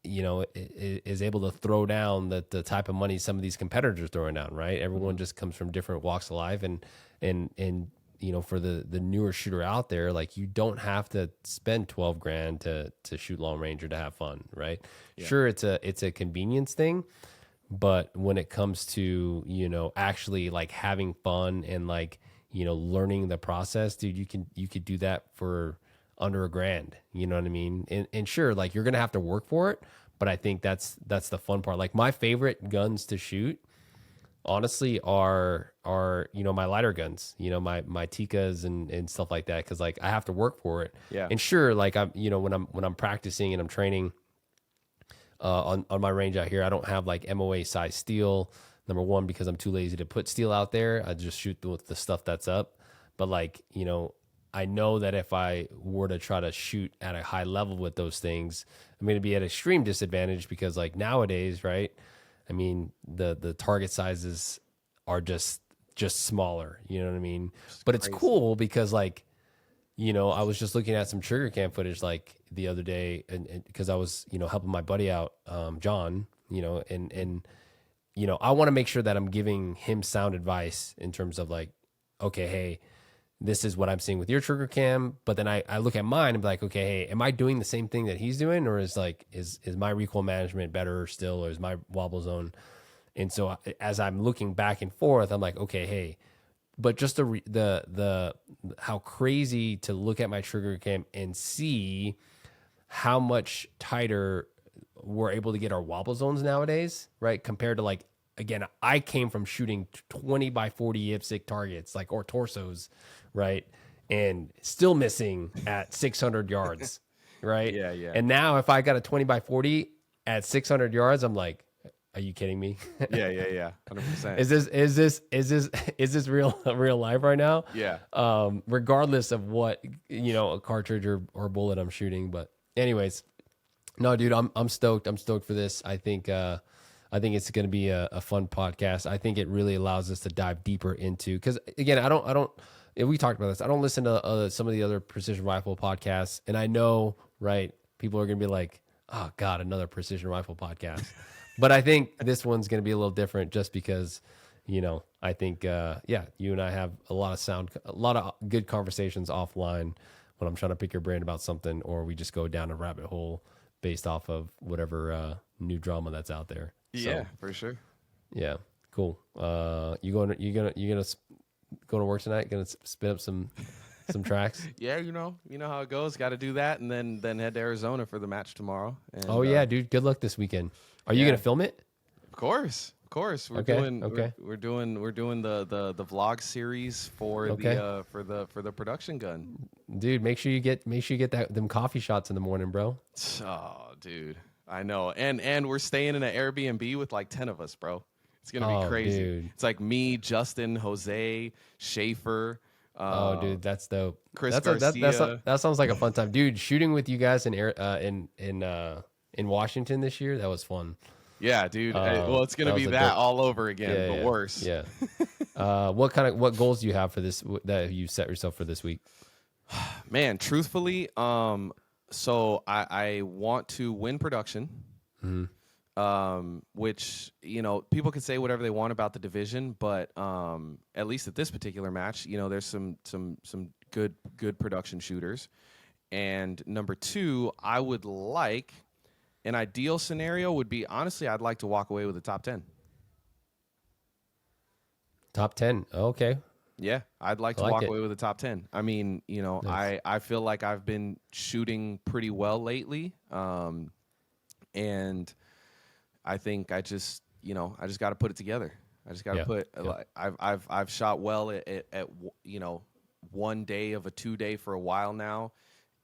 able to throw down the type of money some of these competitors are throwing down, right? Everyone just comes from different walks of life, and for the newer shooter out there, like, you don't have to spend 12 grand to shoot long range or to have fun, right? Yeah. Sure, it's a convenience thing, but when it comes to, actually like having fun and like, learning the process, dude, you could do that for under $1,000, you know what I mean? And sure, like, you're going to have to work for it, but I think that's the fun part. Like, my favorite guns to shoot, honestly, are my lighter guns, my Tikas and stuff like that, because, like, I have to work for it. Yeah. And sure, like, I'm when I'm practicing and I'm training on my range out here, I don't have like MOA size steel. Number one, because I'm too lazy to put steel out there. I just shoot with the stuff that's up. But, like, I know that if I were to try to shoot at a high level with those things, I'm going to be at extreme disadvantage, because, like, nowadays, right? The target sizes are just smaller, you know what I mean? But it's cool because, like, I was just looking at some trigger cam footage like the other day, and because I was, helping my buddy out, John, and I want to make sure that I'm giving him sound advice in terms of, like, okay, hey, this is what I'm seeing with your trigger cam. But then I look at mine and be like, okay, hey, am I doing the same thing that he's doing? Or is my recoil management better still? Or is my wobble zone? And so as I'm looking back and forth, I'm like, okay, hey, but just the how crazy to look at my trigger cam and see how much tighter we're able to get our wobble zones nowadays, right? Compared to, like, again, I came from shooting 20 by 40 IPSC targets, like, or torsos, right? And still missing at 600 yards, right? Yeah. And now if I got a 20 by 40 at 600 yards, I'm like, are you kidding me? Yeah. 100%. Is this real life right now? Yeah. Regardless of what, a cartridge or bullet I'm shooting. But anyways, no, dude, I'm stoked. I'm stoked for this. I think I think it's going to be a fun podcast. I think it really allows us to dive deeper into, because again, I don't, and we talked about this. I don't listen to some of the other precision rifle podcasts, and I know, right? People are going to be like, "Oh God, another precision rifle podcast." But I think this one's going to be a little different, just because, I think, you and I have a lot of good conversations offline when I'm trying to pick your brain about something, or we just go down a rabbit hole based off of whatever new drama that's out there. Yeah, for sure. Yeah, cool. You gonna go to work tonight? Gonna spin up some tracks? Yeah, you know how it goes. Got to do that, and then head to Arizona for the match tomorrow. And, Oh yeah, dude. Good luck this weekend. Are you gonna film it? Of course. We're Okay, doing okay. we're doing the vlog series for Okay. the production gun. Dude, make sure you get them coffee shots in the morning, bro. Oh, dude, I know. And we're staying in an Airbnb with like 10 of us, bro. It's gonna be crazy. Dude. It's like me, Justin, Jose, Schaefer. Oh, dude, that's dope. Chris That Garcia. sounds like a fun time, dude. Shooting with you guys in Washington this year, that was fun. Yeah, dude. Well, it's gonna that was be a that dope- all over again, Yeah, but yeah, worse. Yeah. What goals do you have for this that you set yourself for this week? Man, truthfully, so I want to win production. Which, people can say whatever they want about the division, but at least at this particular match, there's some good production shooters. And number two, I would like, an ideal scenario would be, honestly, I'd like to walk away with a top 10. Top 10. Okay. Yeah, I'd like to I like walk it. away with a top 10. I mean, Nice. I feel like I've been shooting pretty well lately. And I think I just got to put it together. I just got to Yeah, put, yeah. like, I've shot well at 1 day of a 2-day for a while now.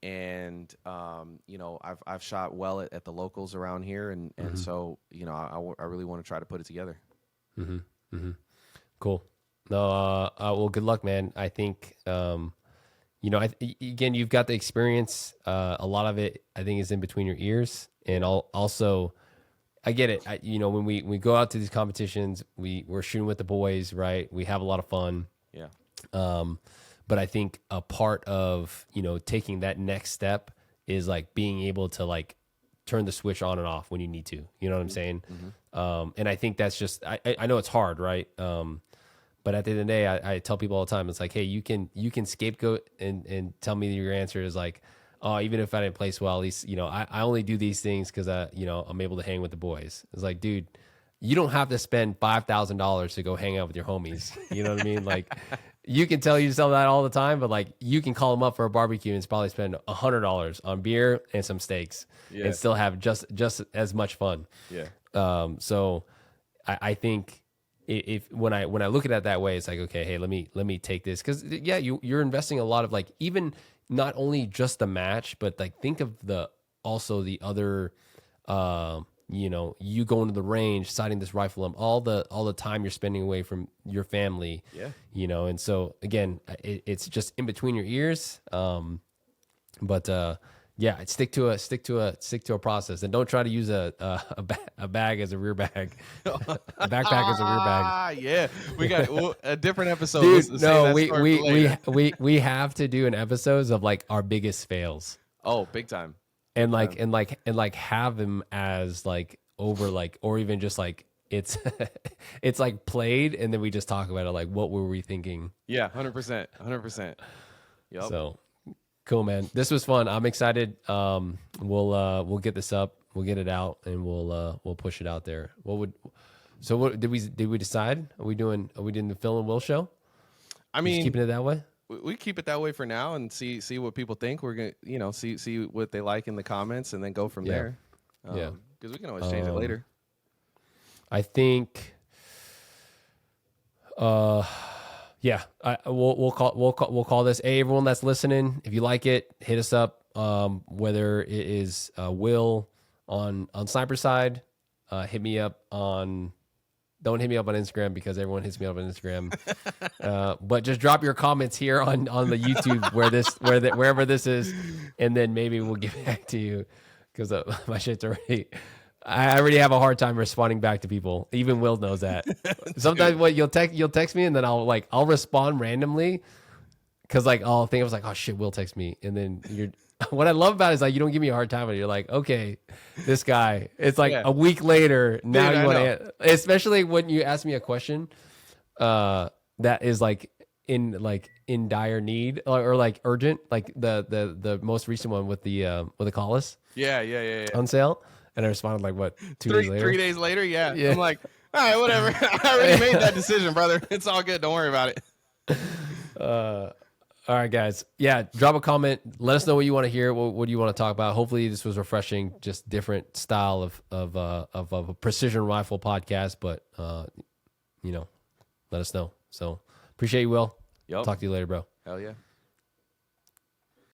And, I've shot well at the locals around here. And so, I really want to try to put it together. Cool. No, well, good luck, man. I think, again, you've got the experience. A lot of it, I think, is in between your ears. And also, I get it. When we go out to these competitions, we're shooting with the boys, right? We have a lot of fun. Yeah. But I think a part of, taking that next step is like being able to like turn the switch on and off when you need to, you know what I'm saying? And I think that's just, I know it's hard, right? But at the end of the day, I tell people all the time, it's like, hey, you can scapegoat and tell me your answer is like, oh, even if I didn't place well, at least, I only do these things because I'm able to hang with the boys. It's like, dude, you don't have to spend $5,000 to go hang out with your homies. You know what I mean? Like, you can tell yourself that all the time, but like, you can call them up for a barbecue and probably spend $100 on beer and some steaks and still have just as much fun. Yeah. So I think if when I look at it that way, it's like, okay, hey, let me take this, because you're investing a lot of, like, even not only just the match, but like think of the other you going to the range, sighting this rifle up, all the time you're spending away from your family. Yeah. And so again, it's just in between your ears. But stick to a process, and don't try to use a bag as a rear bag, a backpack as a rear bag. Yeah, we got a different episode. Dude, Let's no, save that story for later. we have to do an episodes of like our biggest fails, Oh, big time. and like have them as like over, like, or even just like it's it's like played, and then we just talk about it, like what were we thinking. Yeah, 100%, 100%. Yep. So cool, man. This was fun. I'm excited. We'll get this up, we'll get it out, and we'll push it out there. What did we decide? Are we doing the Phil and Will show? I Just mean, keeping it that way? we keep it that way for now and see what people think. We're gonna, see what they like in the comments, and then go from there. Yeah. Because we can always change it later. I think, we'll call this. Hey, everyone that's listening, if you like it, hit us up. Whether it is Will on Sniper Side, hit me up on. Don't hit me up on Instagram, because everyone hits me up on Instagram. But just drop your comments here on the YouTube wherever this is, and then maybe we'll get back to you, because my shit's already. I already have a hard time responding back to people. Even Will knows that. Sometimes what you'll text me and then I'll respond randomly because like I'll think I was like, oh shit, Will text me, and then you're. What I love about it is like you don't give me a hard time, and you're like, okay, this guy. It's like a week later. Now you want to, especially when you ask me a question, that is like in dire need or like urgent, like the most recent one with the Collis. Yeah. On sale, and I responded like what 2 days later. 3 days later, yeah. I'm like, all right, whatever. I already made that decision, brother. It's all good. Don't worry about it. All right, guys. Yeah, drop a comment. Let us know what you want to hear. What do you want to talk about? Hopefully, this was refreshing. Just different style of a precision rifle podcast. But let us know. So appreciate you, Will. Yep. Talk to you later, bro. Hell yeah.